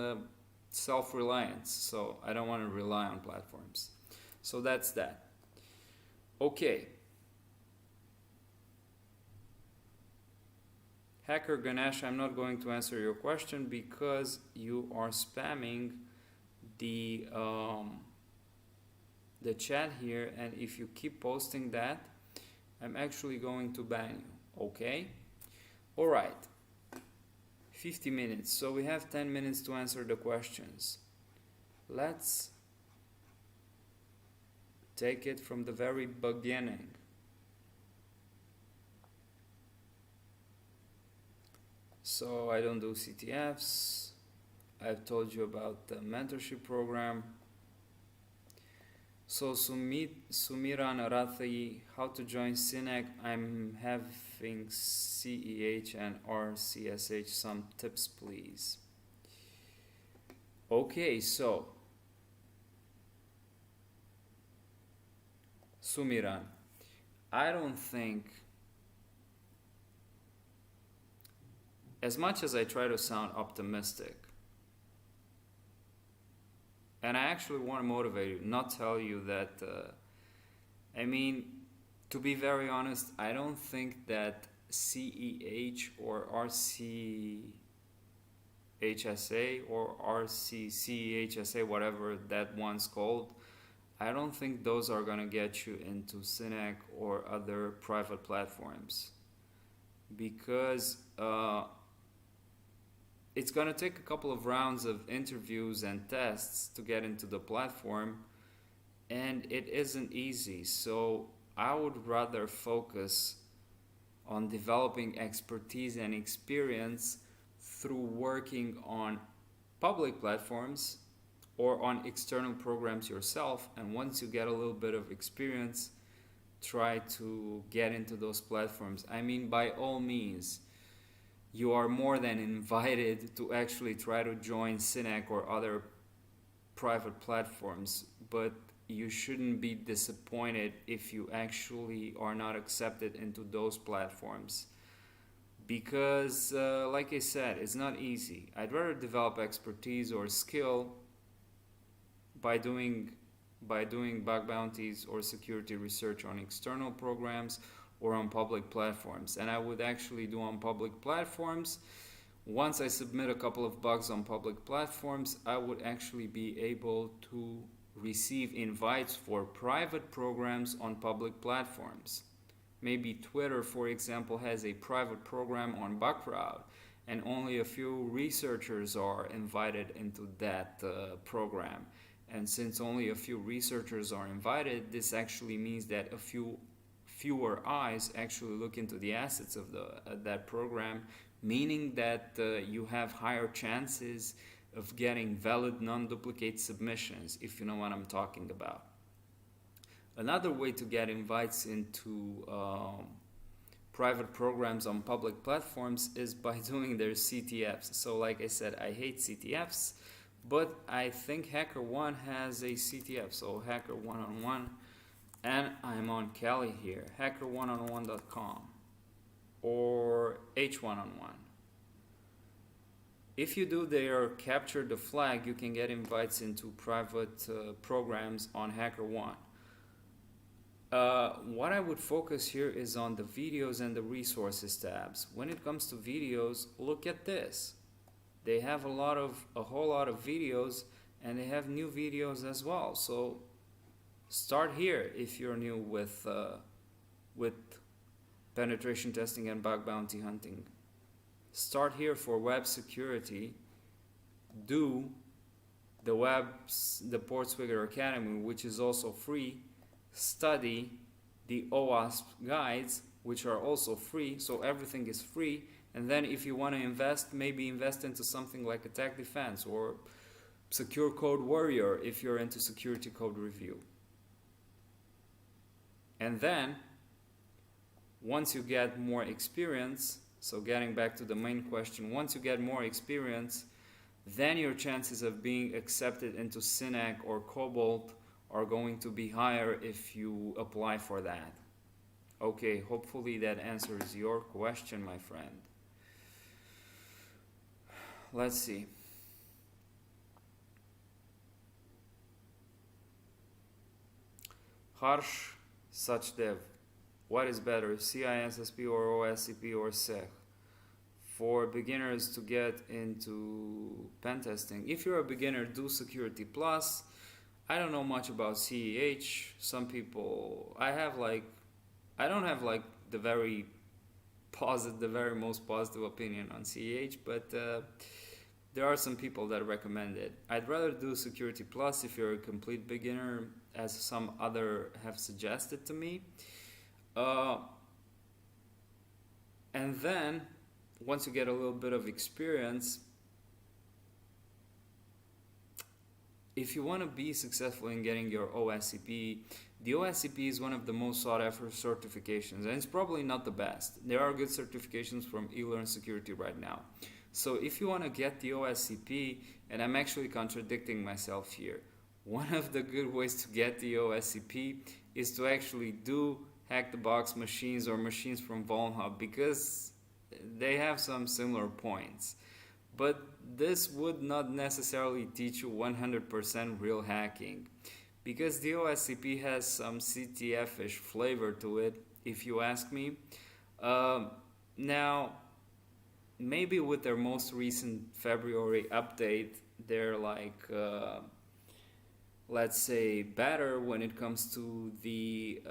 self-reliance, so I don't want to rely on platforms. So that's that. Okay. Hacker Ganesh, I'm not going to answer your question because you are spamming the chat here, and if you keep posting that, I'm actually going to ban you. Okay? All right. 50 minutes. So we have 10 minutes to answer the questions. Let's take it from the very beginning. So I don't do CTFs. I've told you about the mentorship program. So Sumiran Rathi, how to join CINEC? I'm having CEH and RCSH. Some tips, please. Okay, so Sumiran, I don't think, as much as I try to sound optimistic, and I actually want to motivate you, not tell you that, I mean, to be very honest, I don't think that CEH or RCHSA or RCCHSA, whatever that one's called, I don't think those are going to get you into CINEC or other private platforms, because it's going to take a couple of rounds of interviews and tests to get into the platform, and it isn't easy. So I would rather focus on developing expertise and experience through working on public platforms or on external programs yourself, and once you get a little bit of experience, try to get into those platforms. I mean, by all means, you are more than invited to actually try to join CINEC or other private platforms, but you shouldn't be disappointed if you actually are not accepted into those platforms, because like I said, it's not easy. I'd rather develop expertise or skill by doing bug bounties or security research on external programs or on public platforms. And I would actually do on public platforms. Once I submit a couple of bugs on public platforms, I would actually be able to receive invites for private programs on public platforms. Maybe Twitter, for example, has a private program on bug route, and only a few researchers are invited into that program. And since only a few researchers are invited, this actually means that fewer eyes actually look into the assets of that program, meaning that you have higher chances of getting valid non-duplicate submissions, if you know what I'm talking about. Another way to get invites into private programs on public platforms is by doing their CTFs. So like I said, I hate CTFs, but I think HackerOne has a CTF, so Hacker One-on-One, and I'm on Kali here, hackerononone.com or H1on1. If you do their capture the flag, you can get invites into private programs on HackerOne. What I would focus here is on the videos and the resources tabs. When it comes to videos, look at this. They have a whole lot of videos, and they have new videos as well. So start here if you're new with penetration testing and bug bounty hunting. Start here for web security. Do the Portswigger Academy, which is also free. Study the OWASP guides, which are also free. So everything is free. And then if you want to invest, maybe invest into something like Attack Defense or Secure Code Warrior if you're into security code review. And then, once you get more experience, so getting back to the main question, once you get more experience, then your chances of being accepted into CINEC or Cobalt are going to be higher if you apply for that. Okay, hopefully that answers your question, my friend. Let's see. Harsh Sachdev. What is better, CISSP or OSCP or SEC? for beginners to get into pen testing. If you're a beginner, do Security Plus. I don't know much about CEH. Some people, I don't have like the very the very most positive opinion on CEH, but there are some people that recommend it. I'd rather do Security Plus if you're a complete beginner, as some other have suggested to me. And then, once you get a little bit of experience, if you want to be successful in getting your OSCP, the OSCP is one of the most sought after certifications, and it's probably not the best. There are good certifications from eLearn Security right now. So if you want to get the OSCP, and I'm actually contradicting myself here, one of the good ways to get the OSCP is to actually do hack-the-box machines or machines from VulnHub, because they have some similar points. But this would not necessarily teach you 100% real hacking, because the OSCP has some CTF-ish flavor to it, if you ask me. Now, maybe with their most recent February update, they're like, let's say, better when it comes to the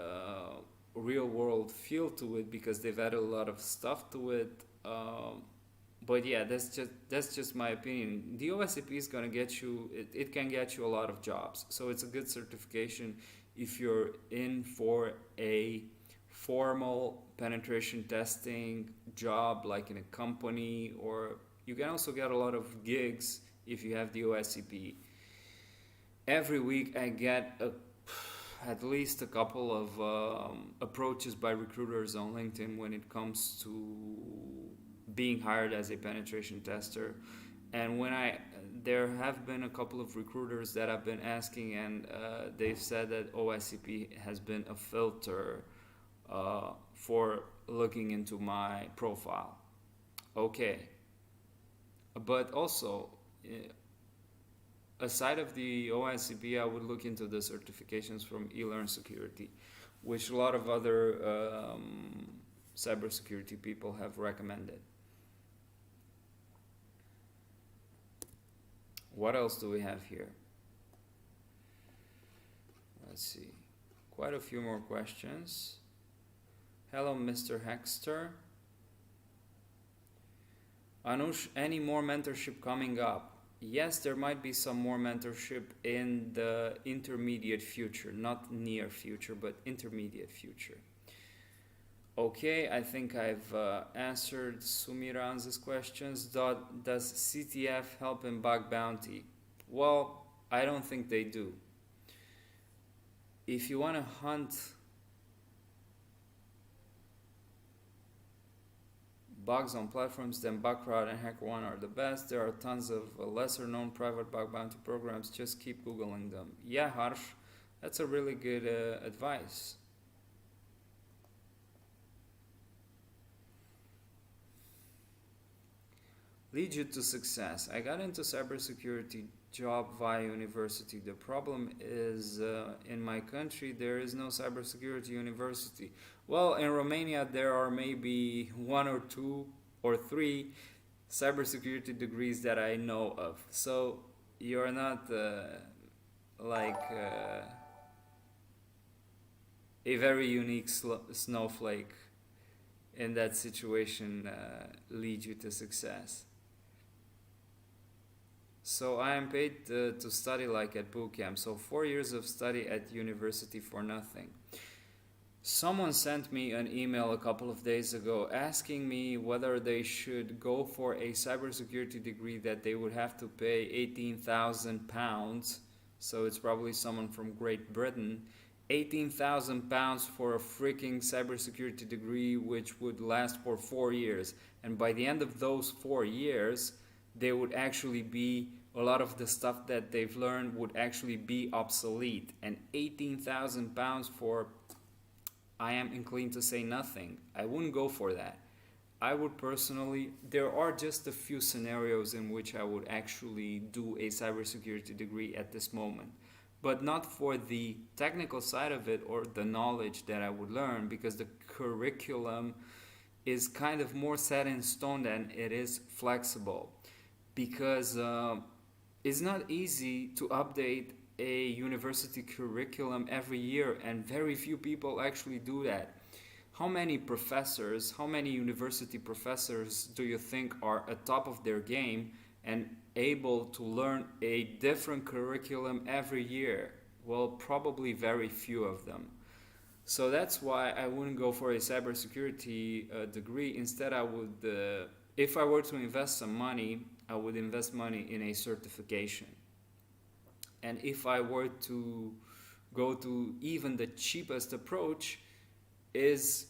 real world feel to it, because they've added a lot of stuff to it. But yeah, that's just my opinion. The OSCP is gonna get you, it can get you a lot of jobs. So it's a good certification if you're in for a formal penetration testing job, like in a company, or you can also get a lot of gigs if you have the OSCP. Every week I get at least a couple of approaches by recruiters on LinkedIn when it comes to being hired as a penetration tester. And there have been a couple of recruiters that I've been asking, and they've said that OSCP has been a filter for looking into my profile. Okay. But also, aside of the OSCP, I would look into the certifications from eLearn Security, which a lot of other cybersecurity people have recommended. What else do we have here? Let's see. Quite a few more questions. Hello, Mr. Hexter. Anush, any more mentorship coming up? Yes, there might be some more mentorship in the intermediate future, not near future, but intermediate future. Okay, I think I've answered Sumiran's questions. Does CTF help in bug bounty? Well, I don't think they do. If you want to hunt bugs on platforms, then Bugcrowd and HackerOne are the best. There are tons of lesser known private bug bounty programs. Just keep Googling them. Yeah, Harsh, that's a really good advice. Lead you to success. I got into cybersecurity job via university. The problem is in my country there is no cybersecurity university. Well, in Romania there are maybe 1 or 2 or 3 cybersecurity degrees that I know of. So you're not a very unique snowflake in that situation lead you to success. So I am paid to study like at bootcamp. So 4 years of study at university for nothing. Someone sent me an email a couple of days ago asking me whether they should go for a cybersecurity degree that they would have to pay £18,000. So it's probably someone from Great Britain. £18,000 for a freaking cybersecurity degree which would last for 4 years. And by the end of those 4 years, they would actually be, a lot of the stuff that they've learned would actually be obsolete. And £18,000 for, I am inclined to say nothing. I wouldn't go for that. I would personally, there are just a few scenarios in which I would actually do a cybersecurity degree at this moment. But not for the technical side of it or the knowledge that I would learn, because the curriculum is kind of more set in stone than it is flexible, because it's not easy to update a university curriculum every year, and very few people actually do that. How many professors, how many university professors do you think are at top of their game and able to learn a different curriculum every year? Well, probably very few of them. So that's why I wouldn't go for a cybersecurity degree. Instead, I would, if I were to invest some money, I would invest money in a certification. And if I were to go to even the cheapest approach, is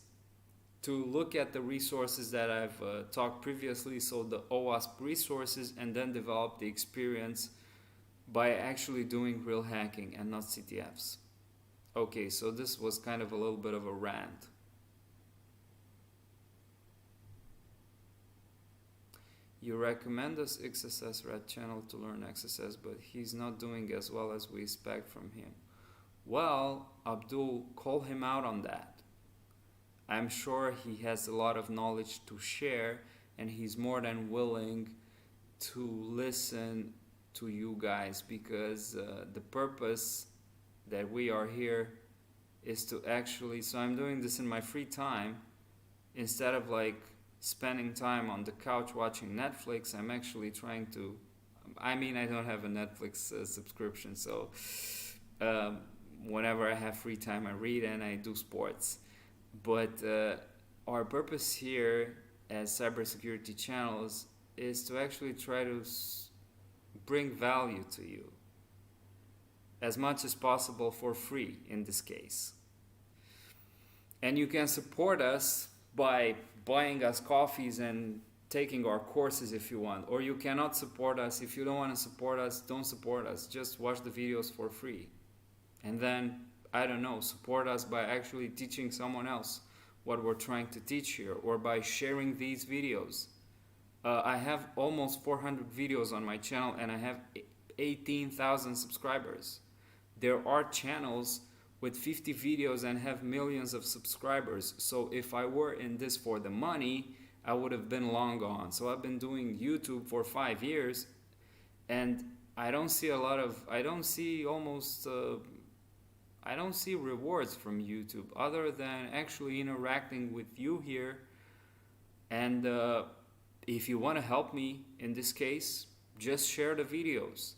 to look at the resources that I've talked previously, so the OWASP resources, and then develop the experience by actually doing real hacking and not CTFs. Okay, so this was kind of a little bit of a rant. You recommend us XSS Red Channel to learn XSS, but he's not doing as well as we expect from him. Well, Abdul, call him out on that. I'm sure he has a lot of knowledge to share, and he's more than willing to listen to you guys, because the purpose that we are here is to actually, so I'm doing this in my free time. Instead of like spending time on the couch watching Netflix, I'm actually trying to, I mean, I don't have a Netflix subscription, so whenever I have free time I read and I do sports. But our purpose here as cybersecurity channels is to actually try to bring value to you as much as possible for free in this case. And you can support us by buying us coffees and taking our courses if you want. Or you cannot support us. If you don't want to support us, don't support us. Just watch the videos for free. And then, I don't know, support us by actually teaching someone else what we're trying to teach here, or by sharing these videos. I have almost 400 videos on my channel, and I have 18,000 subscribers. There are channels with 50 videos and have millions of subscribers. So if I were in this for the money, I would have been long gone. So I've been doing YouTube for 5 years, and I don't see rewards from YouTube other than actually interacting with you here. And if you want to help me in this case, just share the videos.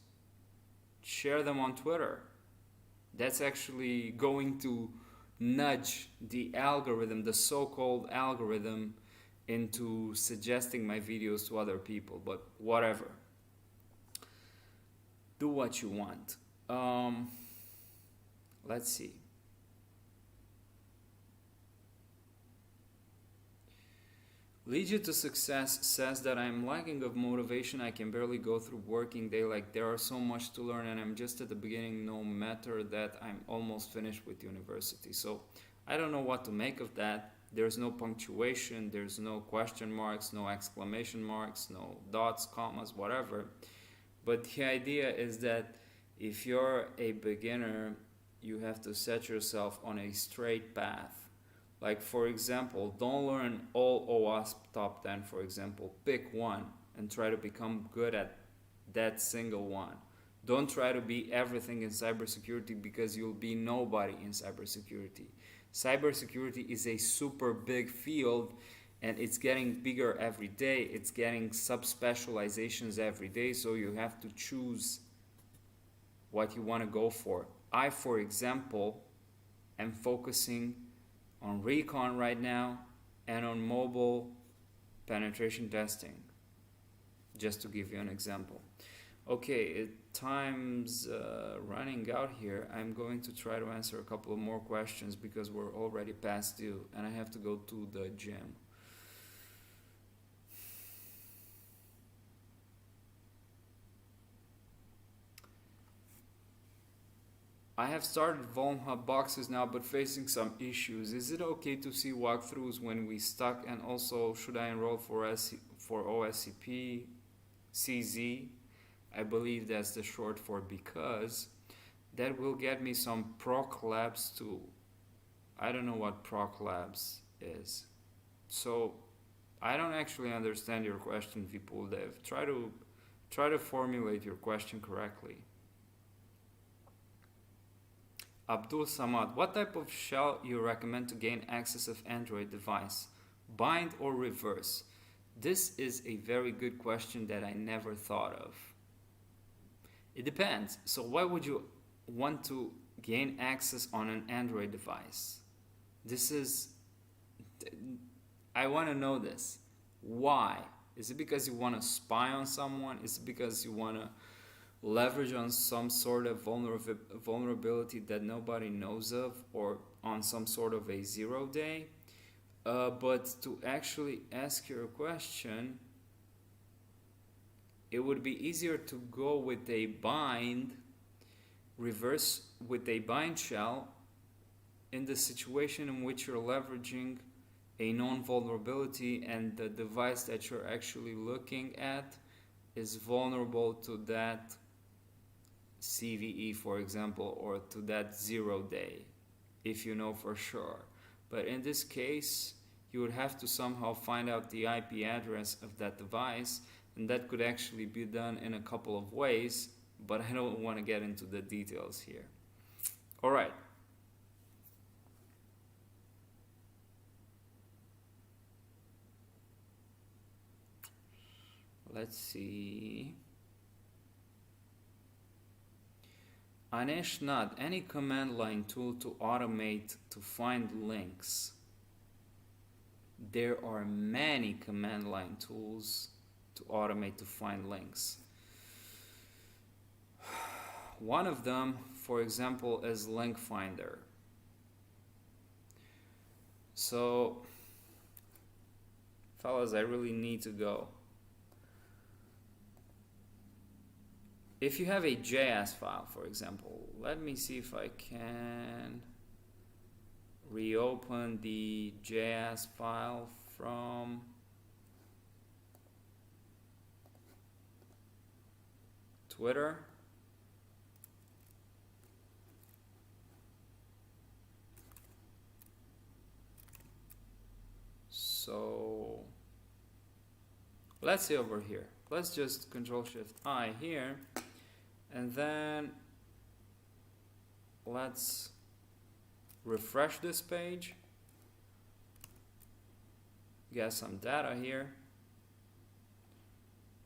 Share them on Twitter. That's actually going to nudge the algorithm, the so-called algorithm, into suggesting my videos to other people. But whatever. Do what you want. Let's see. Lead You to Success says that I'm lacking of motivation. I can barely go through working day. Like, there are so much to learn, and I'm just at the beginning, no matter that I'm almost finished with university. So I don't know what to make of that. There's no punctuation, there's no question marks, no exclamation marks, no dots, commas, whatever. But the idea is that if you're a beginner, you have to set yourself on a straight path. Like, for example, don't learn all OWASP top 10, for example. Pick one and try to become good at that single one. Don't try to be everything in cybersecurity, because you'll be nobody in cybersecurity. Cybersecurity is a super big field, and it's getting bigger every day. It's getting subspecializations every day, so you have to choose what you want to go for. I, for example, am focusing on recon right now and on mobile penetration testing, just to give you an example. Okay, time's running out here. I'm going to try to answer a couple of more questions because we're already past due and I have to go to the gym. I have started Vuln Hub boxes now, but facing some issues. Is it okay to see walkthroughs when we stuck? And also, should I enroll for OSCP CZ? I believe that's the short for because. That will get me some proc labs too. I don't know what proc labs is. So I don't actually understand your question, Vipuldev. Try to formulate your question correctly. Abdul Samad, what type of shell you recommend to gain access of Android device? Bind or reverse? This is a very good question that I never thought of. It depends. So why would you want to gain access on an Android device? I want to know this. Why? Is it because you want to spy on someone? Is it because you want to leverage on some sort of vulnerability that nobody knows of, or on some sort of a 0-day? But to actually ask your question, it would be easier to go with a reverse with a bind shell in the situation in which you're leveraging a known vulnerability and the device that you're actually looking at is vulnerable to that CVE, for example, or to that 0-day, if you know for sure. But in this case, you would have to somehow find out the IP address of that device, and that could actually be done in a couple of ways, but I don't want to get into the details here. All right. Let's see. Anesh Nad, any command line tool to automate to find links? There are many command line tools to automate to find links. One of them, for example, is Link Finder. So, fellas, I really need to go. If you have a JS file, for example, let me see if I can reopen the JS file from Twitter. So let's see over here. Let's just Control-Shift-I here, and then let's refresh this page. Get some data here.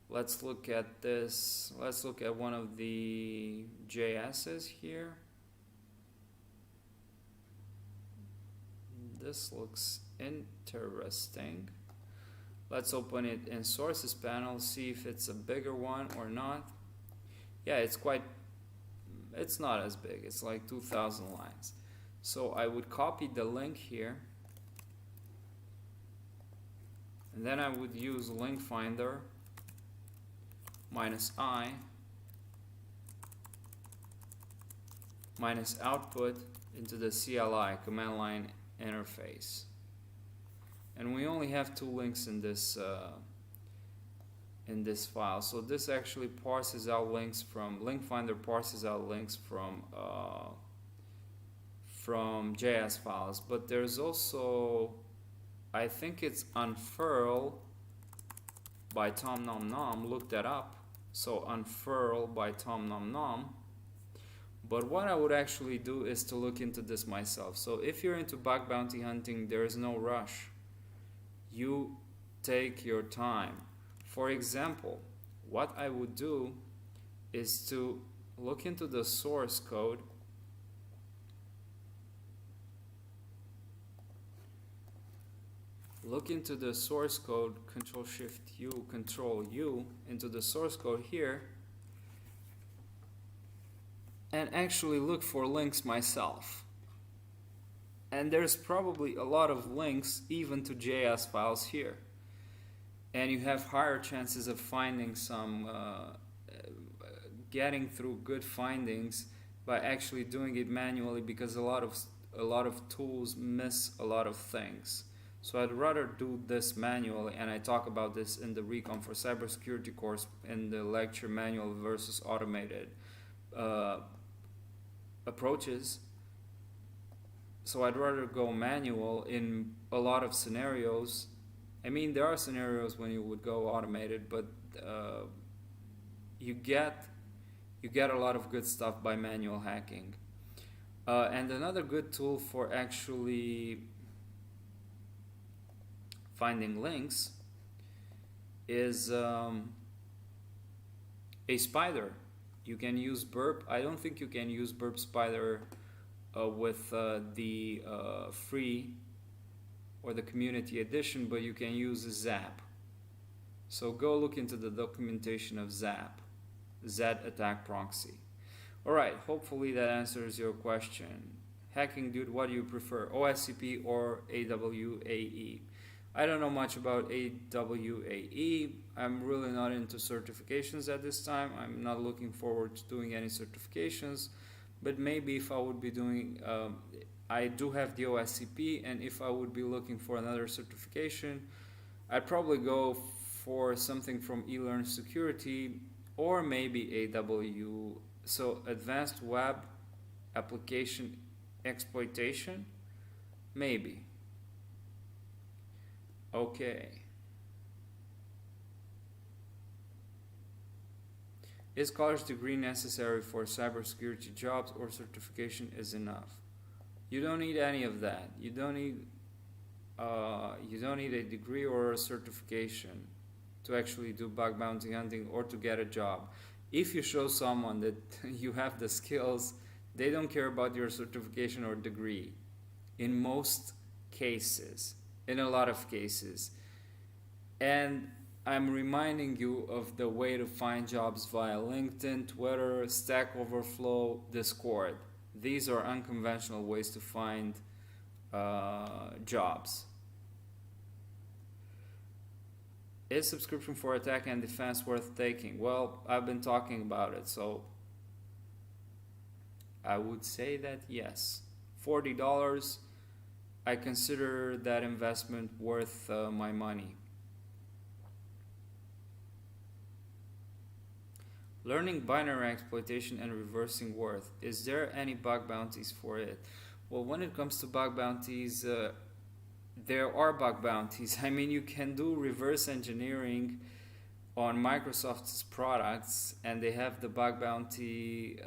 Let's look at this. Let's look at one of the JS's here. This looks interesting. Let's open it in sources panel, see if it's a bigger one or not. Yeah, it's not as big. It's like 2,000 lines. So I would copy the link here, and then I would use link finder -I minus output into the CLI, command line interface. And we only have 2 links in this file. So this actually parses out links from link finder, parses out links from JS files. But there's also, I think it's unfurl by Tom Nom Nom. Look that up. So unfurl by Tom Nom Nom. But what I would actually do is to look into this myself. So if you're into bug bounty hunting, there is no rush. You take your time. For example, what I would do is to look into the source code. Look into the source code, Control-Shift-U, Control-U, into the source code here, and actually look for links myself. And there's probably a lot of links even to JS files here. And you have higher chances of finding some, getting through good findings by actually doing it manually, because a lot of tools miss a lot of things. So I'd rather do this manually, and I talk about this in the Recon for Cybersecurity course in the lecture manual versus automated approaches. So I'd rather go manual in a lot of scenarios I mean, there are scenarios when you would go automated, but you get a lot of good stuff by manual hacking. And another good tool for actually finding links is a spider. You can use Burp. I don't think you can use Burp Spider with the free or the community edition, but you can use Zap. So go look into the documentation of Zap, Attack Proxy. Alright, hopefully that answers your question. Hacking dude, what do you prefer, OSCP or AWAE? I don't know much about AWAE. I'm really not into certifications at this time. I'm not looking forward to doing any certifications, but maybe if I would be doing, I do have the OSCP, and if I would be looking for another certification, I'd probably go for something from eLearn Security or maybe AW, so Advanced Web Application Exploitation, maybe. Okay. Is college degree necessary for cybersecurity jobs, or certification is enough? You don't need any of that. You don't need a degree or a certification to actually do bug bounty hunting or to get a job. If you show someone that you have the skills, they don't care about your certification or degree. In most cases, in a lot of cases. And I'm reminding you of the way to find jobs via LinkedIn, Twitter, Stack Overflow, Discord. These are unconventional ways to find jobs. Is subscription for attack and defense worth taking? Well, I've been talking about it, so I would say that yes. $40, I consider that investment worth my money. Learning binary exploitation and reversing worth. Is there any bug bounties for it? Well, when it comes to bug bounties, there are bug bounties. I mean, you can do reverse engineering on Microsoft's products, and they have the bug bounty,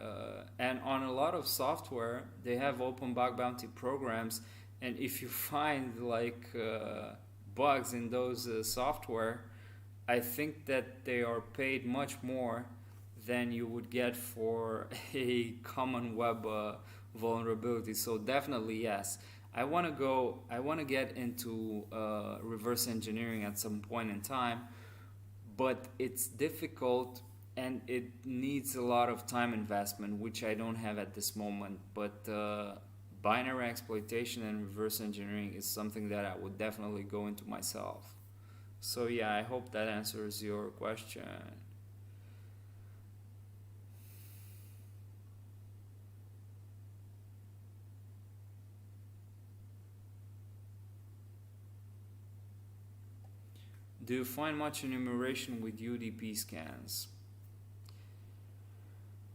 and on a lot of software, they have open bug bounty programs. And if you find like bugs in those software, I think that they are paid much more than you would get for a common web vulnerability. So definitely yes. I want to get into reverse engineering at some point in time, but it's difficult and it needs a lot of time investment, which I don't have at this moment. But binary exploitation and reverse engineering is something that I would definitely go into myself. So yeah, I hope that answers your question. Do you find much enumeration with UDP scans?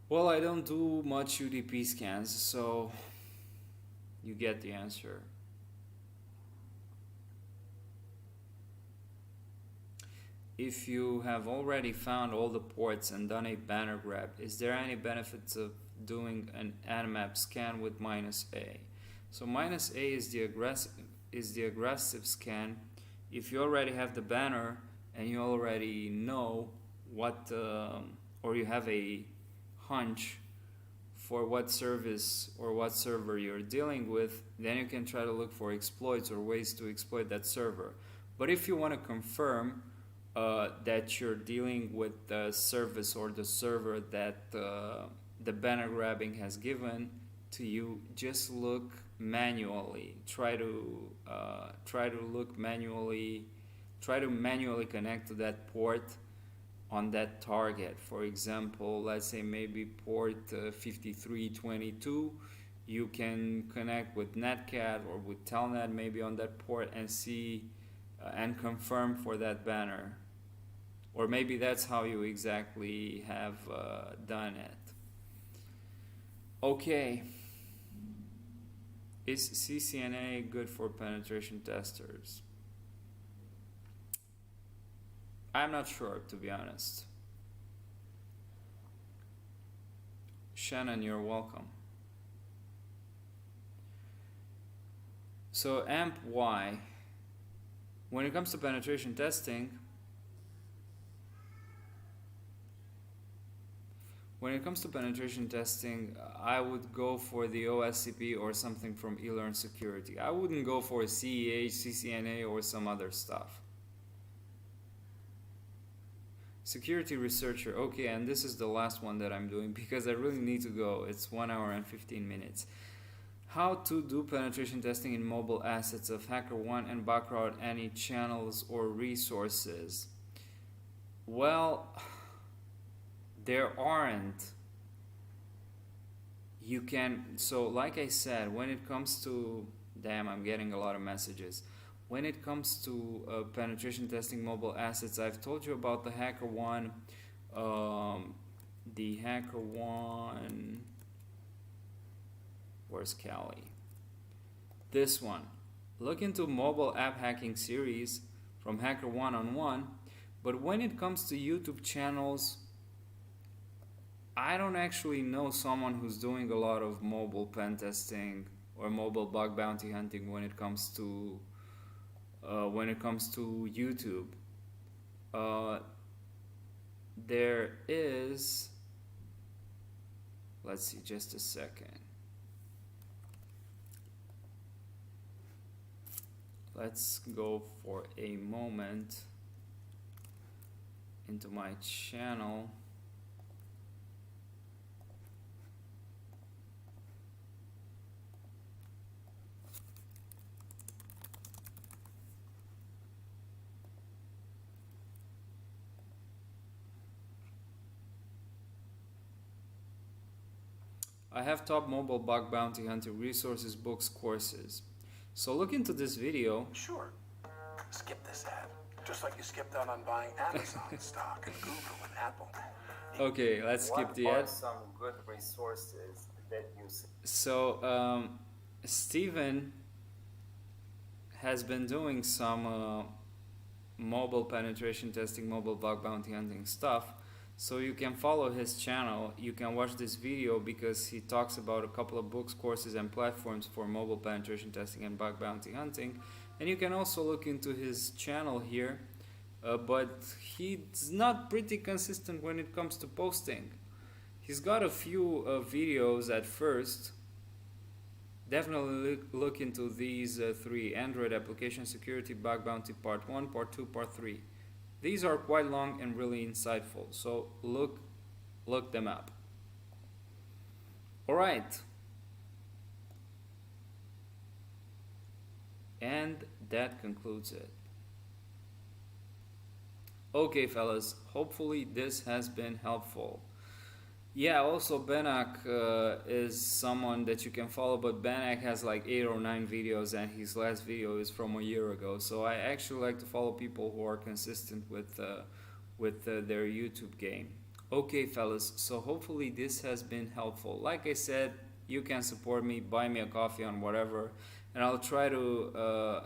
Well, I don't do much UDP scans, so you get the answer. If you have already found all the ports and done a banner grab, is there any benefits of doing an Nmap scan with -A? So -A is the aggressive scan. If you already have the banner and you already know what, or you have a hunch for what service or what server you're dealing with, then you can try to look for exploits or ways to exploit that server. But if you want to confirm that you're dealing with the service or the server that the banner grabbing has given to you, just look manually. Try to manually connect to that port on that target. For example, let's say maybe port 5322. You can connect with Netcat or with Telnet maybe on that port and see and confirm for that banner. Or maybe that's how you exactly have done it. Okay. Is CCNA good for penetration testers? I'm not sure, to be honest. Shannon, you're welcome. So AMP Y, when it comes to penetration testing, I would go for the Oscp or something from eLearn Security. I wouldn't go for CEH, CCNA, or some other stuff. Security researcher. Okay, and this is the last one that I'm doing because I really need to go. It's 1 hour and 15 minutes. How to do penetration testing in mobile assets of HackerOne and Baccarat, any channels or resources? Well, there aren't. You can, so like I said, when it comes to, damn, I'm getting a lot of messages. When it comes to penetration testing mobile assets, I've told you about the HackerOne, where's Callie? This one. Look into mobile app hacking series from HackerOne on one, but when it comes to YouTube channels, I don't actually know someone who's doing a lot of mobile pen testing or mobile bug bounty hunting when it comes to YouTube. There is, let's see, just a second. Let's go for a moment into my channel. I have top mobile bug bounty hunting resources, books, courses. So look into this video. Sure. Skip this ad. Just like you skipped out on buying Amazon stock and Google and Apple. Okay, let's skip the ad. What are some good resources that you see? So Steven has been doing some mobile penetration testing, mobile bug bounty hunting stuff. So you can follow his channel, you can watch this video because he talks about a couple of books, courses, and platforms for mobile penetration testing and bug bounty hunting. And you can also look into his channel here, but he's not pretty consistent when it comes to posting. He's got a few videos at first. Definitely look into these three: Android application security, bug bounty part 1, part 2, part 3. These are quite long and really insightful, so look them up. Alright. And that concludes it. Okay, fellas, hopefully this has been helpful. Yeah, also Benak is someone that you can follow, but Benak has like 8 or 9 videos and his last video is from a year ago. So I actually like to follow people who are consistent with their YouTube game. Okay, fellas, so hopefully this has been helpful. Like I said, you can support me, buy me a coffee on whatever, and I'll try to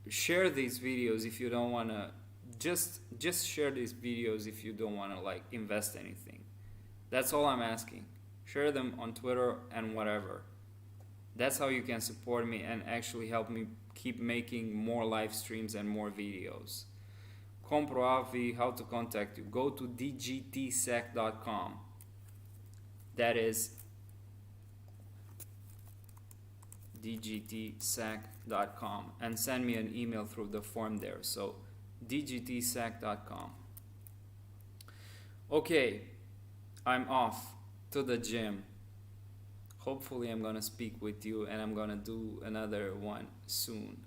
share these videos if you don't want to, just share these videos if you don't want to like invest anything. That's all I'm asking. Share them on Twitter and whatever. That's how you can support me and actually help me keep making more live streams and more videos. Compro Avi, how to contact you. Go to dgtsec.com. That is dgtsec.com, and send me an email through the form there. So dgtsec.com. Okay. I'm off to the gym. Hopefully I'm gonna speak with you and I'm gonna do another one soon.